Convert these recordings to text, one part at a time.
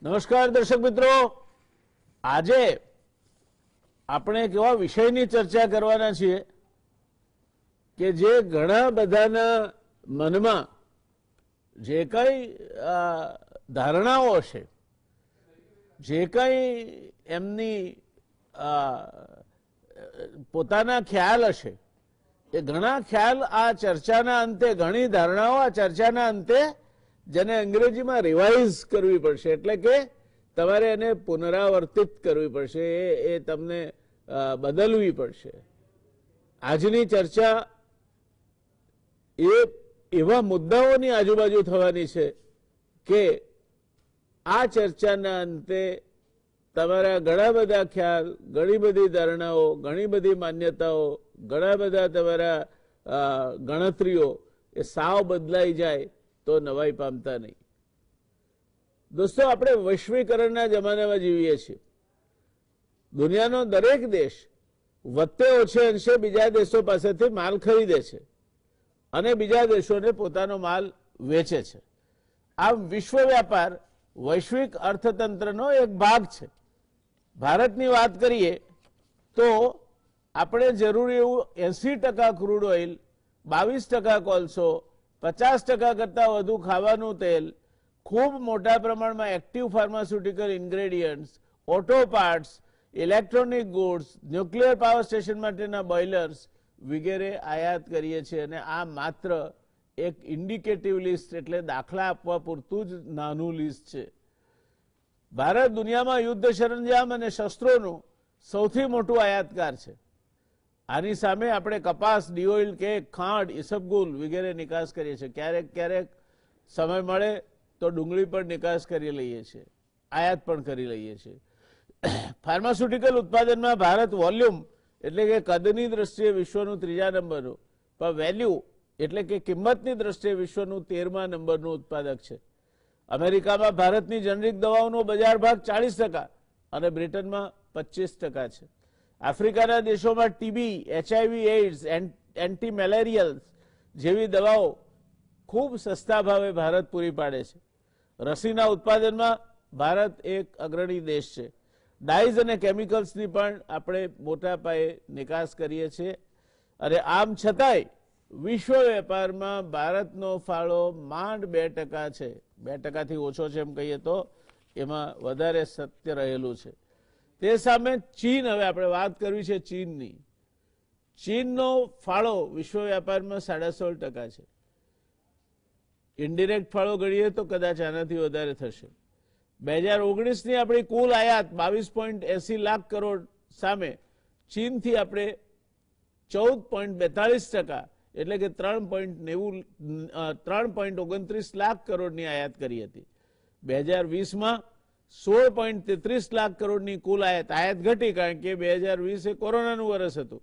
નમસ્કાર દર્શક મિત્રો, આજે આપણે એક એવા વિષયની ચર્ચા કરવાના છીએ કે જે ઘણા બધાના મનમાં જે કંઈ ધારણાઓ છે, જે કંઈ એમની પોતાના ખ્યાલ હશે, એ ઘણા ખ્યાલ આ ચર્ચાના અંતે, ઘણી ધારણાઓ આ ચર્ચાના અંતે જેને અંગ્રેજીમાં રિવાઇઝ કરવી પડશે, એટલે કે તમારે એને પુનરાવર્તિત કરવી પડશે, એ તમને બદલવી પડશે. આજની ચર્ચા એ એવા મુદ્દાઓની આજુબાજુ થવાની છે કે આ ચર્ચાના અંતે તમારા ઘણા બધા ખ્યાલ, ઘણી બધી ધારણાઓ, ઘણી બધી માન્યતાઓ, ઘણા બધા તમારા ગણતરીઓ એ સાવ બદલાઈ જાય તો નવાઈ પામતા નહીં. દોસ્તો, આપણે વૈશ્વિકરણના જમાનામાં જીવીએ છીએ. દુનિયાનો દરેક દેશ વધતે ઓછે અંશે બીજા દેશો પાસેથી માલ ખરીદે છે અને બીજા દેશોને પોતાનો માલ વેચે છે. આમ વિશ્વ વ્યાપાર વૈશ્વિક અર્થતંત્રનો એક ભાગ છે. ભારતની વાત કરીએ તો આપણે જરૂરી એવું 80% ક્રૂડ ઓઇલ, 22% કોલસો, 50% કરતાં વધુ ખાવાનું તેલ, ખૂબ મોટા પ્રમાણમાં active pharmaceutical ingredients, auto parts, electronic goods, nuclear power station માટેના બોઇલર્સ વગેરે આયાત કરીએ છીએ. અને આ માત્ર એક ઇન્ડિકેટિવ લિસ્ટ, એટલે દાખલા આપવા પૂરતું જ નાનું લિસ્ટ છે. ભારત દુનિયામાં યુદ્ધ સરંજામ અને શસ્ત્રોનું સૌથી મોટું આયાતકાર છે. આની સામે આપણે કપાસ, ડીઓઇલ, કેક, ખાંડ, ઇસબગુલ વગેરે નિકાસ કરીએ છીએ. ક્યારેક ક્યારેક સમય મળે તો ડુંગળી પણ નિકાસ કરી લઈએ છીએ, આયાત પણ કરી લઈએ છીએ. ફાર્માસ્યુટિકલ ઉત્પાદનમાં ભારત વોલ્યુમ એટલે કે કદની દ્રષ્ટિએ વિશ્વનું 3જા નંબરનું, પણ વેલ્યુ એટલે કે કિંમતની દ્રષ્ટિએ વિશ્વનું 13મા નંબરનું ઉત્પાદક છે. અમેરિકામાં ભારતની જેનરિક દવાઓનો બજાર ભાગ 40% અને બ્રિટનમાં 25% છે. આફ્રિકાના દેશોમાં ટીબી, HIV, એઇડ્સ, એન્ટી મેલેરિયલ્સ જેવી દવાઓ ખૂબ સસ્તા ભાવે ભારત પૂરી પાડે છે. રસીના ઉત્પાદનમાં ભારત એક અગ્રણી દેશ છે. ડાઇઝ અને કેમિકલ્સની પણ આપણે મોટા પાયે નિકાસ કરીએ છીએ. અને આમ છતાંય વિશ્વ વેપારમાં ભારતનો ફાળો માંડ 2% છે. 2%થી ઓછો છે એમ કહીએ તો એમાં વધારે સત્ય રહેલું છે. તે સામે ચીન, હવે આપણે વાત કરવી છે ચીનની. ચીનનો ફાળો વિશ્વ વેપારમાં 16.5% છે. ઇનડિરેક્ટ ફાળો ગણીએ તો કદાચ આનાથી વધારે થશે. 2019ની આપણી કુલ આયાત 22.80 લાખ કરોડ સામે ચીનથી આપણે 14.42%, એટલે કે 3.29 લાખ કરોડની આયાત કરી હતી. 2020માં 16.33 લાખ કરોડની કુલ આયાત ઘટી, કારણ કે 2020 એ કોરોનાનું વર્ષ હતું.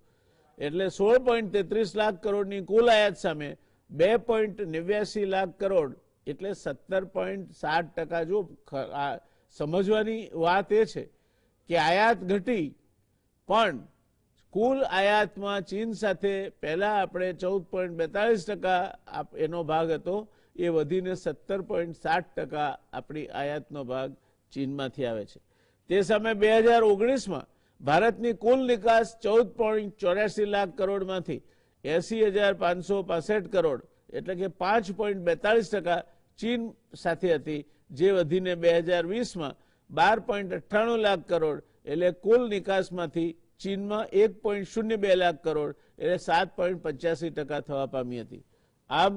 એટલે 16.33 લાખ કરોડની કુલ આયાત સામે 2.89 લાખ કરોડ, એટલે 17.60%. જો સમજવાની વાત એ છે કે આયાત ઘટી, પણ કુલ આયાતમાં ચીન સાથે પહેલા આપણે 14.42% એનો ભાગ હતો, એ વધીને 17.60% આપણી આયાતનો ભાગ ચીનમાંથી આવે છે. તે સામે 2019માં ભારતની કુલ નિકાસ 14.84 લાખ કરોડમાંથી 80,565 કરોડ, એટલે કે 5.42% ચીન સાથે હતી, જે વધીને 2020માં 12.98 લાખ કરોડ, એટલે કુલ નિકાસમાંથી ચીનમાં 1.02 લાખ કરોડ, એટલે 7.85% થવા પામી હતી. આમ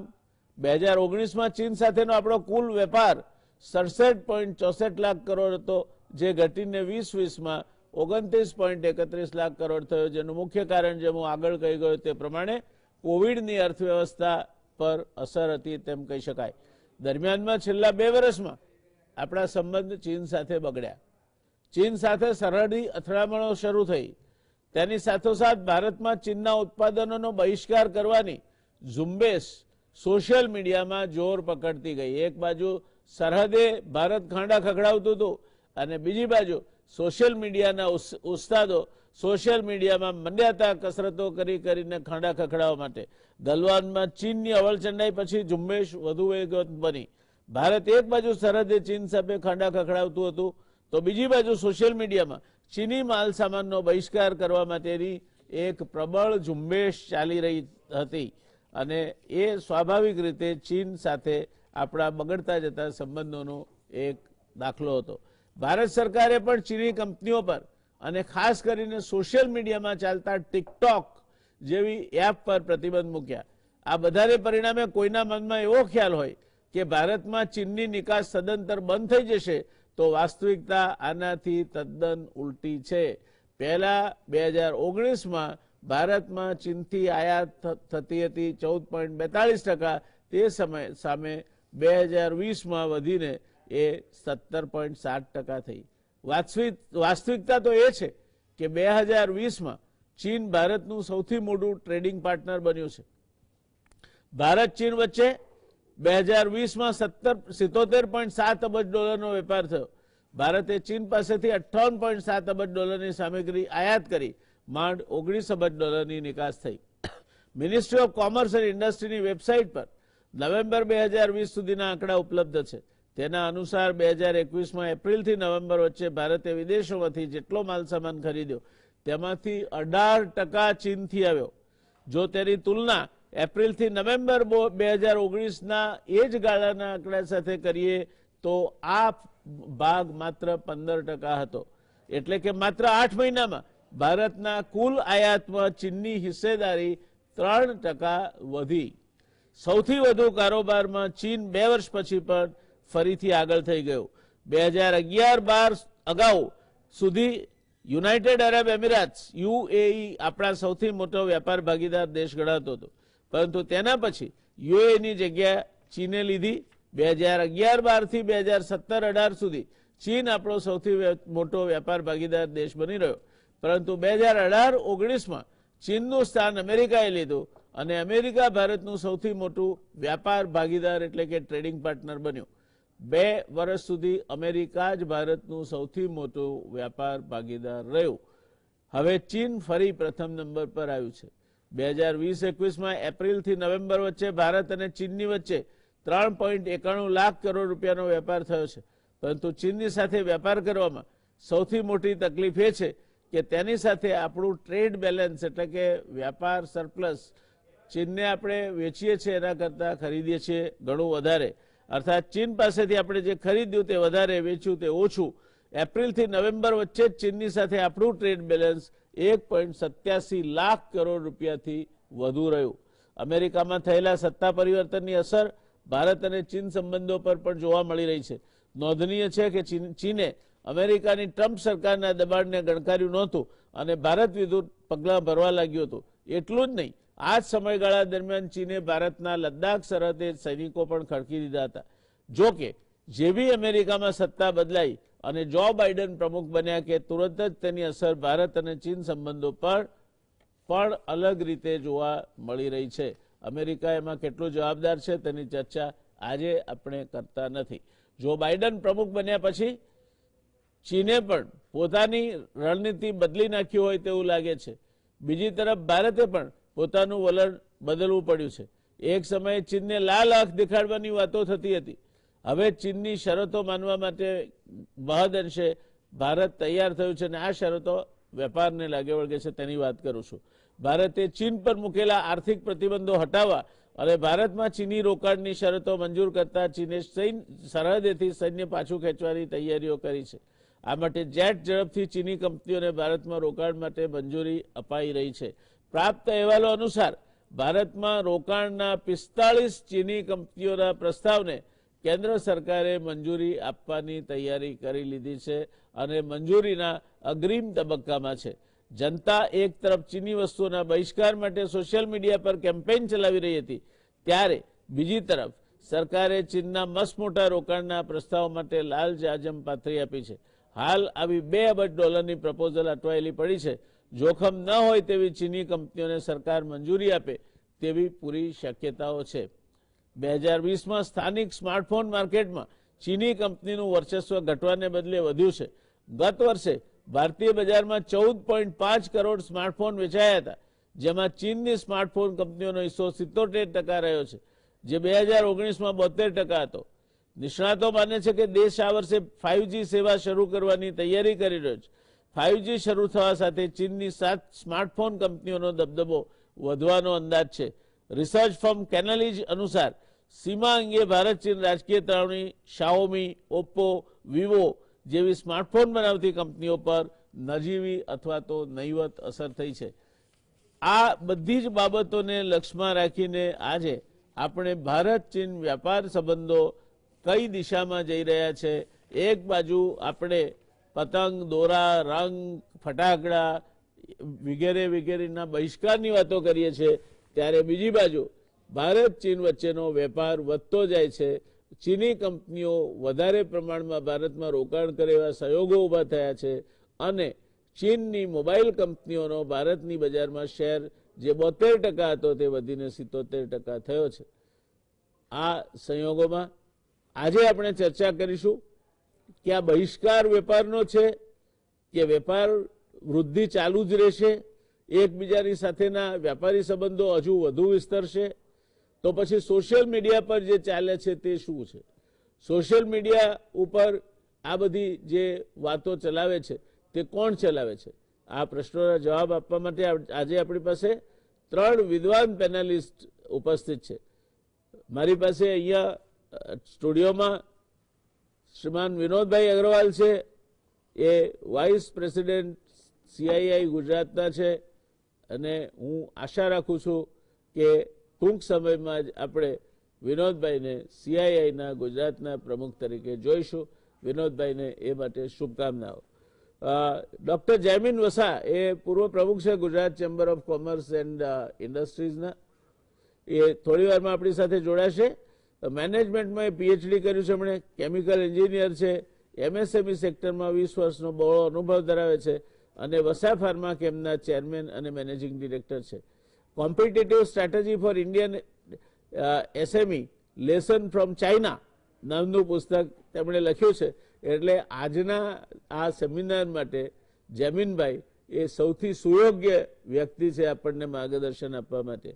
2019માં ચીન સાથેનો આપણો કુલ વેપાર 67.64 લાખ કરોડ હતો, જે ઘટીને 2020માં 29.31 લાખ કરોડ થયો, જેનું મુખ્ય કારણ, જેમ હું આગળ કહી ગયો તે પ્રમાણે, કોવિડની અર્થવ્યવસ્થા પર અસર હતી તેમ કહી શકાય. દરમિયાનમાં છેલ્લા 2 વર્ષમાં આપણા સંબંધ ચીન સાથે બગડ્યા. ચીન સાથે સરહદી અથડામણો શરૂ થઈ. તેની સાથોસાથ ભારતમાં ચીનના ઉત્પાદનોનો બહિષ્કાર કરવાની ઝુંબેશ સોશિયલ મીડિયામાં જોર પકડતી ગઈ. એક બાજુ સરહદે ભારત ખાંડા ખખડાવતું હતું અને બીજી બાજુ સોશિયલ મીડિયાના ઉસ્તાદો સોશિયલ મીડિયામાં મંડ્યાતા કસરતો કરીને ખાંડા ખખડાવવા માટે. ગલવાનમાં ચીનની અવળચંડાઈ પછી ઝુંબેશ વધુ વેગવંત બની. ભારત એક બાજુ સરહદે ચીન સામે ખાંડા ખખડાવતું હતું, તો બીજી બાજુ સોશિયલ મીડિયામાં ચીની માલ સામાનનો બહિષ્કાર કરવા માટેની એક પ્રબળ ઝુંબેશ ચાલી રહી હતી અને એ સ્વાભાવિક રીતે ચીન સાથે આપણા બગડતા જતા સંબંધોનો એક દાખલો હતો. ભારત સરકારે પણ ચીની કંપનીઓ પર અને ખાસ કરીને સોશિયલ મીડિયામાં ચાલતા ટિકટોક જેવી એપ પર પ્રતિબંધ મૂક્યા. આ બધાને પરિણામે કોઈના મનમાં એવો ખ્યાલ હોય કે ભારતમાં ચીનની નિકાસ સદંતર બંધ થઈ જશે, તો વાસ્તવિકતા આનાથી તદ્દન ઉલટી છે. પહેલા 2019માં ભારતમાં ચીનથી આયાત થતી હતી 14.42%, તે સમય સામે 2020માં વધીને એ 17.7% થઈ. વાસ્તવિકતા તો એ છે કે 2020માં ચીન ભારતનું સૌથી મોટું ટ્રેડિંગ પાર્ટનર બન્યું છે. ભારત ચીન વચ્ચે 2020માં 77.7 અબજ ડોલરનો વેપાર થયો. ભારતે ચીન પાસેથી 58.7 અબજ ડોલરની સામગ્રી આયાત કરી માંડ 19 અબજ ડોલરની નિકાસ થઈ. મિનિસ્ટ્રી ઓફ કોમર્સ એન્ડ ઇન્ડસ્ટ્રીની વેબસાઇટ પર નવેમ્બર 2020 સુધીના આંકડા ઉપલબ્ધ છે. તેના અનુસાર 2021માં એપ્રિલથી નવેમ્બર વચ્ચે ભારતે વિદેશોમાંથી જેટલો માલસામાન ખરીદ્યો તેમાંથી 18% ચીનથી આવ્યો. જો તેની તુલના એપ્રિલથી નવેમ્બર 2019ના એ જ ગાળાના આંકડા સાથે કરીએ તો આ ભાગ માત્ર 15% હતો. એટલે કે માત્ર 8 મહિનામાં ભારતના કુલ આયાતમાં ચીનની હિસ્સેદારી 3% વધી. સૌથી વધુ કારોબારમાં ચીન 2 વર્ષ પછી પણ ફરીથી આગળ થઈ ગયું. 2011-12 અગાઉ સુધી યુનાઇટેડ અરબ એમિરેટ્સ યુએઈ આપણા સૌથી મોટો વ્યાપાર ભાગીદાર દેશ ગણાતો હતો, પરંતુ તેના પછી યુએઈની જગ્યા ચીને લીધી. 2011-12 થી 2017-18 સુધી ચીન આપણો સૌથી મોટો વ્યાપાર ભાગીદાર દેશ બની રહ્યો, પરંતુ 2018-19માં ચીનનું સ્થાન અમેરિકાએ લીધું અને અમેરિકા ભારતનું સૌથી મોટું વ્યાપાર ભાગીદાર એટલે કે ટ્રેડિંગ પાર્ટનર બન્યું. 2 વર્ષ સુધી અમેરિકા જ ભારતનું સૌથી મોટું વ્યાપાર ભાગીદાર રહ્યું. હવે ચીન ફરી પ્રથમ નંબર પર આવ્યું છે. 2020-21માં એપ્રિલથી નવેમ્બર વચ્ચે ભારત અને ચીનની વચ્ચે 3.91 લાખ કરોડ રૂપિયાનો વેપાર થયો છે, પરંતુ ચીનની સાથે વેપાર કરવામાં સૌથી મોટી તકલીફ એ છે કે તેની સાથે આપણું ટ્રેડ બેલેન્સ એટલે કે વ્યાપાર સરપ્લસ, ચીનને આપણે વેચીએ છીએ એના કરતાં ખરીદીએ છીએ ઘણું વધારે. અર્થાત ચીન પાસેથી આપણે જે ખરીદ્યું તે વધારે, વેચ્યું તે ઓછું. એપ્રિલથી નવેમ્બર વચ્ચે જ ચીનની સાથે આપણું ટ્રેડ બેલેન્સ 1.87 લાખ કરોડ રૂપિયાથી વધુ રહ્યું. અમેરિકામાં થયેલા સત્તા પરિવર્તનની અસર ભારત અને ચીન સંબંધો પર પણ જોવા મળી રહી છે. નોંધનીય છે કે ચીને અમેરિકાની ટ્રમ્પ સરકારના દબાણને ગણકાર્યું નહોતું અને ભારત વિરુદ્ધ પગલાં ભરવા લાગ્યું હતું. એટલું જ નહીં, આ જ સમયગાળા દરમિયાન ચીને ભારતના લદ્દાખ સરહદે સૈનિકો પણ ખડકી દીધા હતા. જો કે જેવી અમેરિકામાં સત્તા બદલાઈ અને જો બાઇડન પ્રમુખ બન્યા કે તુરંત જ તેની અસર ભારત અને ચીન સંબંધો પર પણ અલગ રીતે જોવા મળી રહી છે. અમેરિકા એમાં કેટલું જવાબદાર છે તેની ચર્ચા આજે આપણે કરતા નથી. જો બાઇડન પ્રમુખ બન્યા પછી ચીને પણ પોતાની રણનીતિ બદલી નાખી હોય તેવું લાગે છે. બીજી તરફ ભારતે પણ પોતાનું વલણ બદલવું પડ્યું છે. એક સમયે ચીનને લાલ આંખ દેખાડવાની વાતો થતી હતી. હવે ચીનની શરતો માનવા માટે મહદ અંશે ભારત તૈયાર થયું છે અને આ શરતો વેપારને લાગે વળગે છે તેની વાત કરું છું. ભારતે ચીન પર મૂકેલા આર્થિક પ્રતિબંધો હટાવવા અને ભારતમાં ચીની રોકાણની શરતો મંજૂર કરતા ચીને સરહદેથી સૈન્ય પાછું ખેંચવાની તૈયારીઓ કરી છે. આ માટે જેટ ઝડપથી ચીની કંપનીઓને ભારતમાં રોકાણ માટે મંજૂરી અપાઈ રહી છે. પ્રાપ્ત અહેવાલો અનુસાર ભારતમાં રોકાણના 45 ચીની કંપનીઓના પ્રસ્તાવને કેન્દ્ર સરકારે મંજૂરી આપવાની તૈયારી કરી લીધી છે અને મંજૂરીના અગ્રિમ તબક્કામાં છે. જનતા એક તરફ ચીની વસ્તુઓના બહિષ્કાર માટે સોશિયલ મીડિયા પર કેમ્પેઇન ચલાવી રહી હતી, ત્યારે બીજી તરફ સરકારે ચીનના મસમોટા રોકાણના પ્રસ્તાવ માટે લાલ જાજમ પાથરી આપી છે. હાલ આવી 2 અબજ ડોલરની પ્રપોઝલ અટવાયેલી પડી છે. જોખમ ન હોય તેવી ચીની કંપનીઓને સરકાર મંજૂરી આપે તેવી પૂરી શક્યતાઓ છે. 2020માં સ્થાનિક સ્માર્ટફોન માર્કેટમાં ચીની કંપનીનું વર્ચસ્વ ઘટવાને બદલે વધ્યું છે. ગત વર્ષે ભારતીય બજારમાં 14.5 કરોડ સ્માર્ટફોન વેચાયા હતા, જેમાં ચીનની સ્માર્ટફોન કંપનીઓનો હિસ્સો 77% રહ્યો છે, જે 2019માં 72% હતો. નિષ્ણાતો માને છે કે દેશ આ વર્ષે 5G સેવા શરૂ કરવાની તૈયારી કરી રહ્યો છે. 5G શરૂ થવા સાથે ચીનની 7 સ્માર્ટફોન કંપનીઓનો દબદબો વધવાનો અંદાજ છે. રિસર્ચ ફર્મ કેનાલિજ અનુસાર સીમા અંગે ભારત ચીન રાજકીય તણાવની શાઓમી, ઓપ્પો, વિવો જેવી સ્માર્ટફોન બનાવતી કંપનીઓ પર નજીવી અથવા તો નહીવત અસર થઈ છે. આ બધી જ બાબતોને લક્ષ્યમાં રાખીને આજે આપણે ભારત ચીન વ્યાપાર સંબંધો કઈ દિશામાં જઈ રહ્યા છે. એક બાજુ આપણે પતંગ, દોરા, રંગ, ફટાકડા વગેરે વગેરેના બહિષ્કારની વાતો કરીએ છીએ, ત્યારે બીજી બાજુ ભારત ચીન વચ્ચેનો વેપાર વધતો જાય છે. ચીની કંપનીઓ વધારે પ્રમાણમાં ભારતમાં રોકાણ કરે એવા સહયોગો ઊભા થયા છે અને ચીનની મોબાઈલ કંપનીઓનો ભારતની બજારમાં શેર જે 72% હતો તે વધીને 77% થયો છે. આ સંયોગોમાં આજે આપણે ચર્ચા કરીશું કે આ બહિષ્કાર વેપારનો છે કે વેપાર વૃદ્ધિ ચાલુ જ રહેશે, એકબીજાની સાથેના વ્યાપારી સંબંધો હજુ વધુ વિસ્તરશે, તો પછી સોશિયલ મીડિયા પર જે ચાલે છે તે શું છે. સોશિયલ મીડિયા ઉપર આ બધી જે વાતો ચલાવે છે તે કોણ ચલાવે છે. આ પ્રશ્નોના જવાબ આપવા માટે આજે આપણી પાસે 3 વિદ્વાન પેનલિસ્ટ ઉપસ્થિત છે. મારી પાસે અહીંયા સ્ટુડિયોમાં શ્રીમાન વિનોદભાઈ અગ્રવાલ છે, એ વાઇસ પ્રેસિડેન્ટ CII ગુજરાતના છે અને હું આશા રાખું છું કે ટૂંક સમયમાં જ આપણે વિનોદભાઈને CIIના ગુજરાતના પ્રમુખ તરીકે જોઈશું. વિનોદભાઈને એ માટે શુભકામનાઓ. ડોક્ટર જયમીન વસા એ પૂર્વ પ્રમુખ છે Gujarat chamber of commerce and ઇન્ડસ્ટ્રીઝના, એ થોડી વારમાં આપણી સાથે જોડાશે. મેનેજમેન્ટમાં PhD કર્યું છે એમણે, કેમિકલ એન્જિનિયર છે, MSME સેક્ટરમાં 20 વર્ષનો બહોળો અનુભવ ધરાવે છે અને વસા ફાર્મા કેમના ચેરમેન અને મેનેજિંગ ડિરેક્ટર છે. Competitive strategy four Indian SME lesson from China નામનું પુસ્તક તેમણે લખ્યું છે. એટલે આજના આ સેમિનાર માટે જમીનભાઈ એ સૌથી સુયોગ્ય વ્યક્તિ છે આપણને માર્ગદર્શન આપવા માટે.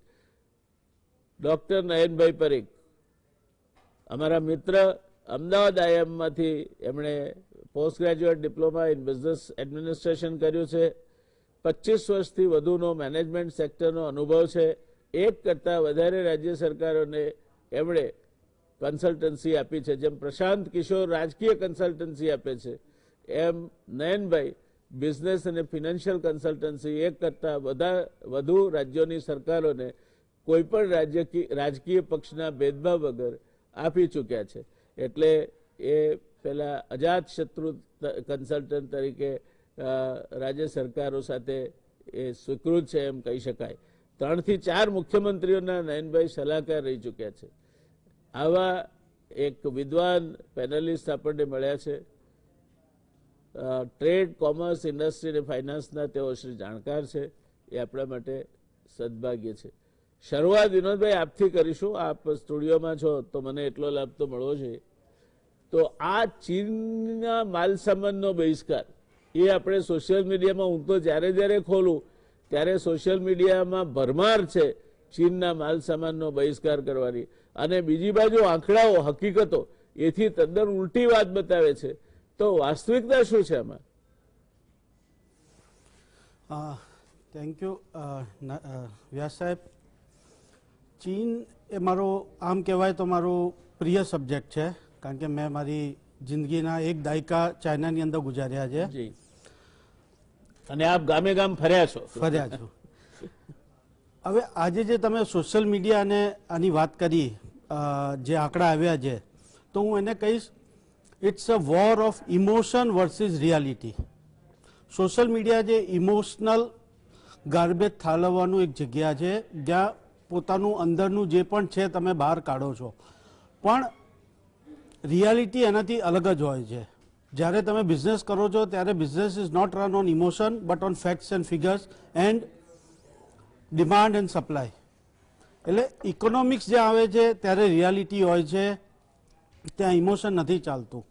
ડોક્ટર નયનભાઈ પરીખ અમારા મિત્ર, અમદાવાદ IIMમાંથી એમણે post graduate diploma in business administration કર્યું છે. 25 વર્ષથી વધુનો મેનેજમેન્ટ સેક્ટરનો અનુભવ છે. 1 કરતાં વધારે રાજ્ય સરકારોને એમણે કન્સલ્ટન્સી આપી છે. જેમ પ્રશાંત કિશોર રાજકીય કન્સલ્ટન્સી આપે છે, એમ નયનભાઈ બિઝનેસ અને ફિનાન્શિયલ કન્સલ્ટન્સી 1 કરતાં વધુ રાજ્યોની સરકારોને કોઈપણ રાજકીય પક્ષના ભેદભાવ વગર આપી ચૂક્યા છે. એટલે એ પેલા અજાત શત્રુ કન્સલ્ટન્ટ તરીકે રાજ્ય સરકારો સાથે એ સ્વીકૃત છે એમ કહી શકાય. 3 થી 4 મુખ્યમંત્રીઓના નયનભાઈ સલાહકાર રહી ચૂક્યા છે. આવા એક વિદ્વાન પેનલિસ્ટ આપણને મળ્યા છે. ટ્રેડ, કોમર્સ, ઇન્ડસ્ટ્રી અને ફાઇનાન્સના તેઓ શ્રી જાણકાર છે. એ આપણા માટે સદભાગ્ય છે. શરૂઆત વિનોદભાઈ આપથી કરીશું. આપ સ્ટુડિયોમાં છો તો મને એટલો લાભ તો મળવો જોઈએ. તો આ ચીનના માલ સામાનનો બહિષ્કાર એ આપણે સોશિયલ મીડિયામાં, હું તો જ્યારે ખોલું ત્યારે સોશિયલ મીડિયામાં ભરમાર છે ચીનના માલ સામાનનો બહિષ્કાર કરવાની, અને બીજી બાજુ આંકડાઓ, હકીકતો એથી તદ્દન ઉલટી વાત બતાવે છે. તો વાસ્તવિકતા શું છે આમાં? થેન્ક યુ વ્યાસ સાહેબ. ચીન એ મારો, આમ કહેવાય તો મારો પ્રિય સબ્જેક્ટ છે, કારણ કે મેં મારી જિંદગીના 1 દાયકા ચાઇનાની અંદર ગુજાર્યા છે. અને આપ ગામે ગામ ફર્યા છો. હવે આજે જે તમે સોશિયલ મીડિયા અને આની વાત કરી, જે આંકડા આવ્યા છે, તો હું એને કહીશ it's a war of emotion versus reality. Social media જે ઇમોશનલ ગાર્બેજ ઠાલવવાનું એક જગ્યા છે, જ્યાં પોતાનું અંદરનું જે પણ છે તમે બહાર કાઢો છો, પણ રિયાલિટી એનાથી અલગ જ હોય છે. જ્યારે તમે બિઝનેસ કરો છો ત્યારે business is not run on emotion but on facts and figures and demand and supply. એટલે ઇકોનોમિક્સ જે આવે છે ત્યારે રિયાલિટી હોય છે, ત્યાં ઇમોશન નથી ચાલતું.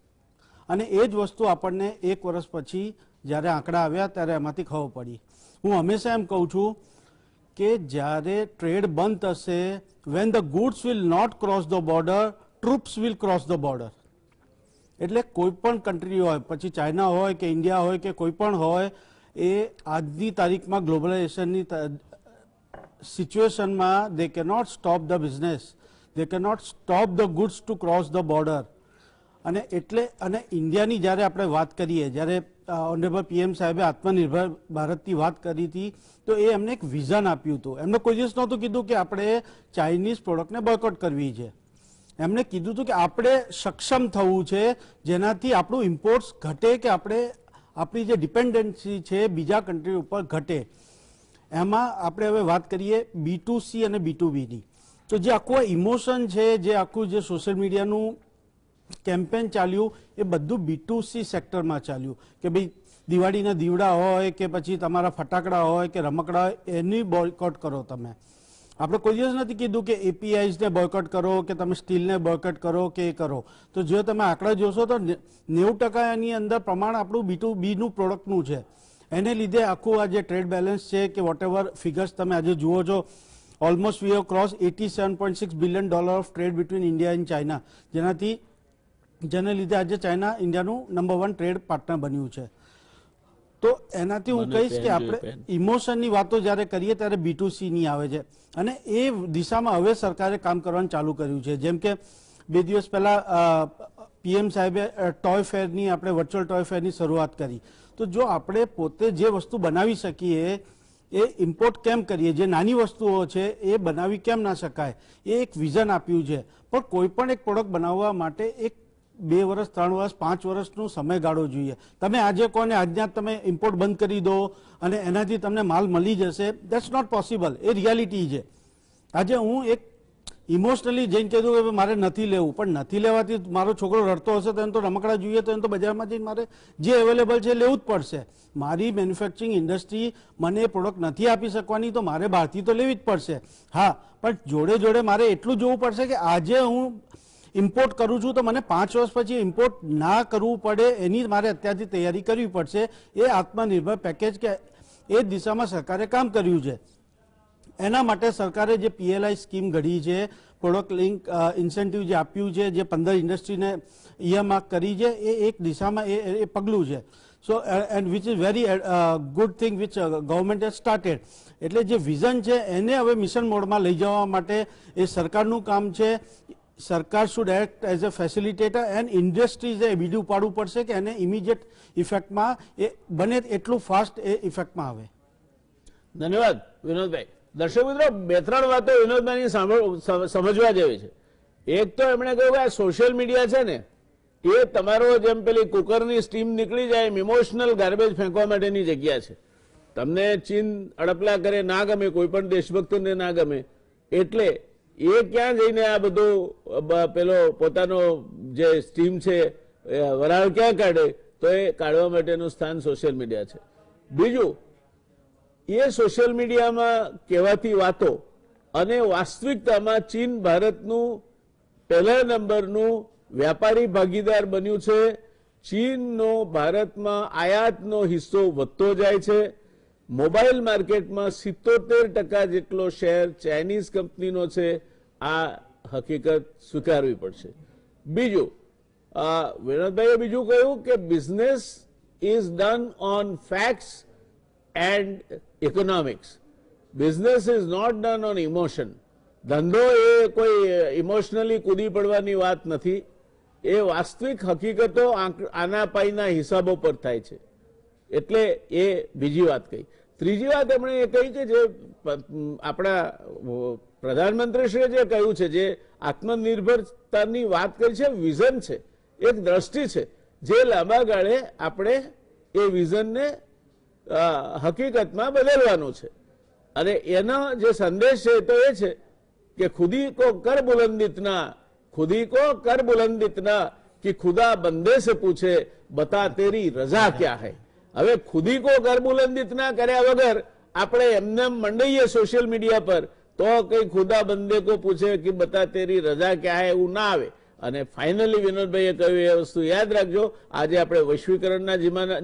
અને એ જ વસ્તુ આપણને 1 વર્ષ પછી જ્યારે આંકડા આવ્યા ત્યારે એમાંથી ખબર પડી. હું હંમેશા એમ કહું છું કે જ્યારે ટ્રેડ બંધ થશે, when the goods will not cross the border, troops will cross the border. એટલે કોઈ પણ કન્ટ્રી હોય, પછી ચાઇના હોય કે ઇન્ડિયા હોય કે કોઈ પણ હોય, એ આજની તારીખમાં ગ્લોબલાઇઝેશનની સિચ્યુએશનમાં they cannot stop the business, they cannot stop the goods to cross the border. અને એટલે અને ઇન્ડિયાની જ્યારે આપણે વાત કરીએ, જ્યારે ઓનરેબલ પીએમ સાહેબે આત્મનિર્ભર ભારતની વાત કરી હતી, તો એ એમને એક વિઝન આપ્યું હતું. એમને કોઈ દિવસ નહોતું કીધું કે આપણે ચાઇનીઝ પ્રોડક્ટને બોયકોટ કરવી છે. એમણે કીધું હતું કે આપણે સક્ષમ થવું છે જેનાથી આપણું ઇમ્પોર્ટ્સ ઘટે, કે આપણે આપણી જે ડિપેન્ડન્સી છે બીજા કન્ટ્રી ઉપર ઘટે. એમાં આપણે હવે વાત કરીએ B2C અને B2Bની. તો જે આખું ઇમોશન છે, જે આખું જે સોશિયલ મીડિયાનું કેમ્પેન ચાલ્યું, એ બધું B2C સેક્ટરમાં ચાલ્યું કે ભાઈ દિવાળીના દીવડા હોય કે પછી તમારા ફટાકડા હોય કે રમકડા હોય, એની બોયકોટ કરો તમે. આપણે કોઈ દિવસ નથી કીધું કે APIsને બોયકોટ કરો કે તમે સ્ટીલને બોયકોટ કરો કે એ કરો. તો જો તમે આંકડા જોશો તો 90% એની અંદર પ્રમાણ આપણું B2Bનું પ્રોડક્ટનું છે. એને લીધે આખું આ જે ટ્રેડ બેલેન્સ છે કે વોટ એવર ફિગર્સ તમે આજે જુઓ છો, almost we have cross $87.6 billion of trade between India and China, જેને લીધે આજે ચાઇના ઇન્ડિયાનું નંબર 1 ટ્રેડ પાર્ટનર બન્યું છે. તો એનાથી હું કહીશ કે આપણે ઇમોશનની વાતો જ્યારે કરીએ ત્યારે B2C ની આવે છે, અને એ દિશામાં હવે સરકારે કામ કરવાનું ચાલુ કર્યું છે. જેમ કે 2 દિવસ પહેલા પીએમ સાહેબે ટોય ફેરની, આપણે વર્ચ્યુઅલ ટોય ફેરની શરૂઆત કરી. તો જો આપણે પોતે જે વસ્તુ બનાવી શકીએ એ ઇમ્પોર્ટ કેમ કરીએ, જે નાની વસ્તુઓ છે એ બનાવી કેમ ના શકાય, એ એક વિઝન આપ્યું છે. પણ કોઈ પણ એક પ્રોડક્ટ બનાવવા માટે એક 2 વર્ષ 3 વર્ષ 5 વર્ષનો સમયગાળો જોઈએ. તમે આજે કોને આજના તમે ઇમ્પોર્ટ બંધ કરી દો અને એનાથી તમને માલ મળી જશે, દેટ્સ નોટ પોસિબલ. એ રિયાલિટી છે. આજે હું એક ઇમોશનલી જઈને કીધું કે મારે નથી લેવું, પણ નથી લેવાથી મારો છોકરો રડતો હશે તો એને તો રમકડા જોઈએ, તો એને તો બજારમાં જઈને મારે જે અવેલેબલ છે લેવું જ પડશે. મારી મેન્યુફેક્ચરિંગ ઇન્ડસ્ટ્રી મને એ પ્રોડક્ટ નથી આપી શકવાની, તો મારે બહારથી તો લેવી જ પડશે. હા, પણ જોડે જોડે મારે એટલું જોવું પડશે કે આજે હું ઇમ્પોર્ટ કરું છું તો મને 5 વર્ષ પછી ઇમ્પોર્ટ ના કરવું પડે, એની મારે અત્યારથી તૈયારી કરવી પડશે. એ આત્મનિર્ભર પેકેજ કે એ દિશામાં સરકારે કામ કર્યું છે. એના માટે સરકારે જે PLI સ્કીમ ઘડી છે, પ્રોડક્ટ લિંક ઇન્સેન્ટિવ જે આપ્યું છે, જે 15 ઇન્ડસ્ટ્રીને ઇયરમાર્ક કરી છે, એ એક દિશામાં એ પગલું છે. સો and which is very good thing which government has started. એટલે જે વિઝન છે એને હવે મિશન મોડમાં લઈ જવા માટે એ સરકારનું કામ છે. સરકાર should act as a facilitator and ઇન્ડસ્ટ્રીઝે બીજું પાડવું પડશે કે એને ઇમિડિયેટ ઇફેક્ટમાં એ બને એટલું ફાસ્ટ એ ઇફેક્ટમાં આવે. ધન્યવાદ વિનોદભાઈ. દર્શક મિત્રો, 2-3 વાતો વિનોદભાઈની સમજવા જેવી છે. એક તો એમણે કહ્યું કે આ સોશિયલ મીડિયા છે ને, એ તમારો જેમ પેલી કુકરની સ્ટીમ નીકળી જાય એમ ઇમોશનલ ગાર્બેજ ફેંકવા માટેની જગ્યા છે. તમને ચીન અડપલા કરે ના ગમે, કોઈ પણ દેશભક્તોને ના ગમે, એટલે એ ક્યાં જઈને આ બધું પેલો પોતાનો જે સ્ટીમ છે વરાળ ક્યાં કાઢે, તો એ કાઢવા માટેનું સ્થાન સોશિયલ મીડિયા છે. બીજું, એ સોશિયલ મીડિયામાં કહેવાતી વાતો અને વાસ્તવિકતામાં ચીન ભારતનું પહેલા નંબરનું વ્યાપારી ભાગીદાર બન્યું છે. ચીનનો ભારતમાં આયાતનો હિસ્સો વધતો જાય છે. મોબાઈલ માર્કેટમાં 77% જેટલો શેર ચાઇનીઝ કંપનીનો છે. આ હકીકત સ્વીકારવી પડશે. બીજું, વિનોદભાઈએ બીજું કહ્યું કે business is done on facts and economics. Business is not done on emotion. ધંધો એ કોઈ ઇમોશનલી કૂદી પડવાની વાત નથી. એ વાસ્તવિક હકીકતો આના પાઈના હિસાબો પર થાય છે. એટલે એ બીજી વાત કહી. ત્રીજી વાત એમણે એ કહી કે જે આપણા પ્રધાનમંત્રીશ્રીએ જે કહ્યું છે, જે આત્મનિર્ભરતાની વાત કરી છે, વિઝન છે, એક દ્રષ્ટિ છે, જે લાંબા ગાળે આપણે એ વિઝનને હકીકતમાં બદલવાનું છે. અને એનો જે સંદેશ છે તો એ છે कि खुदी को कर बुलंद इतना, खुदी को कर बुलंद इतना कि खुदा बंदे से पूछे बता तेरी रजा क्या है. હવે ખુદી કો કર બુલંદ ઇતના કર્યા વગર આપણે એમને મંડાઈએ સોશિયલ મીડિયા પર તો કઈ ખુદા બંદે કો પૂછે કે બતા તેરી રજા ક્યાં હે, એવું ના આવે. અને ફાઇનલી વિનોદભાઈએ કહ્યું એ વસ્તુ યાદ રાખજો, આજે આપણે વૈશ્વિકરણના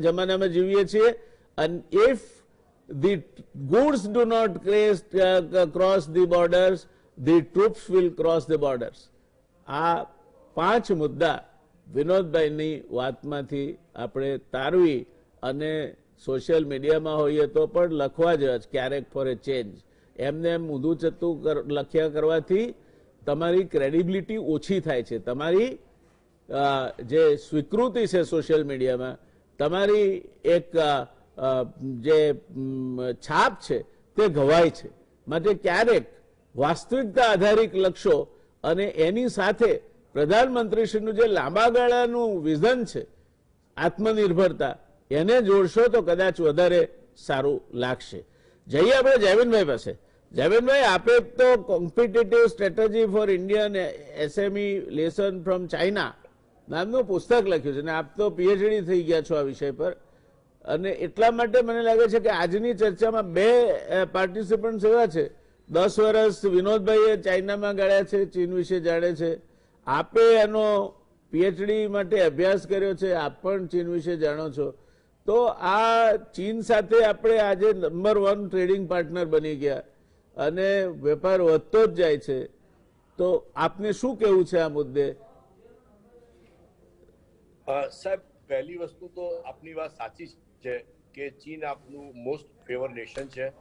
જમાનામાં જીવીએ છીએ. અને if the goods do not cross the borders, the troops will cross the borders. આ 5 મુદ્દા વિનોદભાઈની વાતમાંથી આપણે તારવી અને સોશિયલ મીડિયામાં હોઈએ તો પણ લખવા જ ક્યારેક ફોર એ ચેન્જ. એમને એમ ઊંધું ચત્તું લખ્યા કરવાથી તમારી ક્રેડિબિલિટી ઓછી થાય છે. તમારી જે સ્વીકૃતિ છે સોશિયલ મીડિયામાં, તમારી એક જે છાપ છે તે ઘવાય છે. માટે ક્યારેક વાસ્તવિકતા આધારિત લખશો અને એની સાથે પ્રધાનમંત્રીશ્રીનું જે લાંબા ગાળાનું વિઝન છે આત્મનિર્ભરતા, એને જોડશો તો કદાચ વધારે સારું લાગશે. જઈએ આપણે જયવીનભાઈ પાસે. જયવીનભાઈ, આપે તો competitive strategy four Indian SME lesson from China નામનું પુસ્તક લખ્યું છે અને આપ તો પીએચડી થઈ ગયા છો આ વિષય પર. અને એટલા માટે મને લાગે છે કે આજની ચર્ચામાં બે પાર્ટિસિપન્ટ એવા છે. 10 વર્ષ વિનોદભાઈએ ચાઇનામાં ગાળ્યા છે, ચીન વિશે જાણે છે. આપે એનો પીએચડી માટે અભ્યાસ કર્યો છે, આપ પણ ચીન વિશે જાણો છો. તો આ ચીન સાથે આપણે આજે નંબર 1 ટ્રેડિંગ પાર્ટનર બની ગયા અને વેપાર વધતો જ જાય છે. તો આપને શું કહેવું છે આ મુદ્દે? સાહેબ, પહેલી વસ્તુ તો આપની વાત સાચી છે કે ચીન આપનું મોસ્ટ ફેવર નેશન છે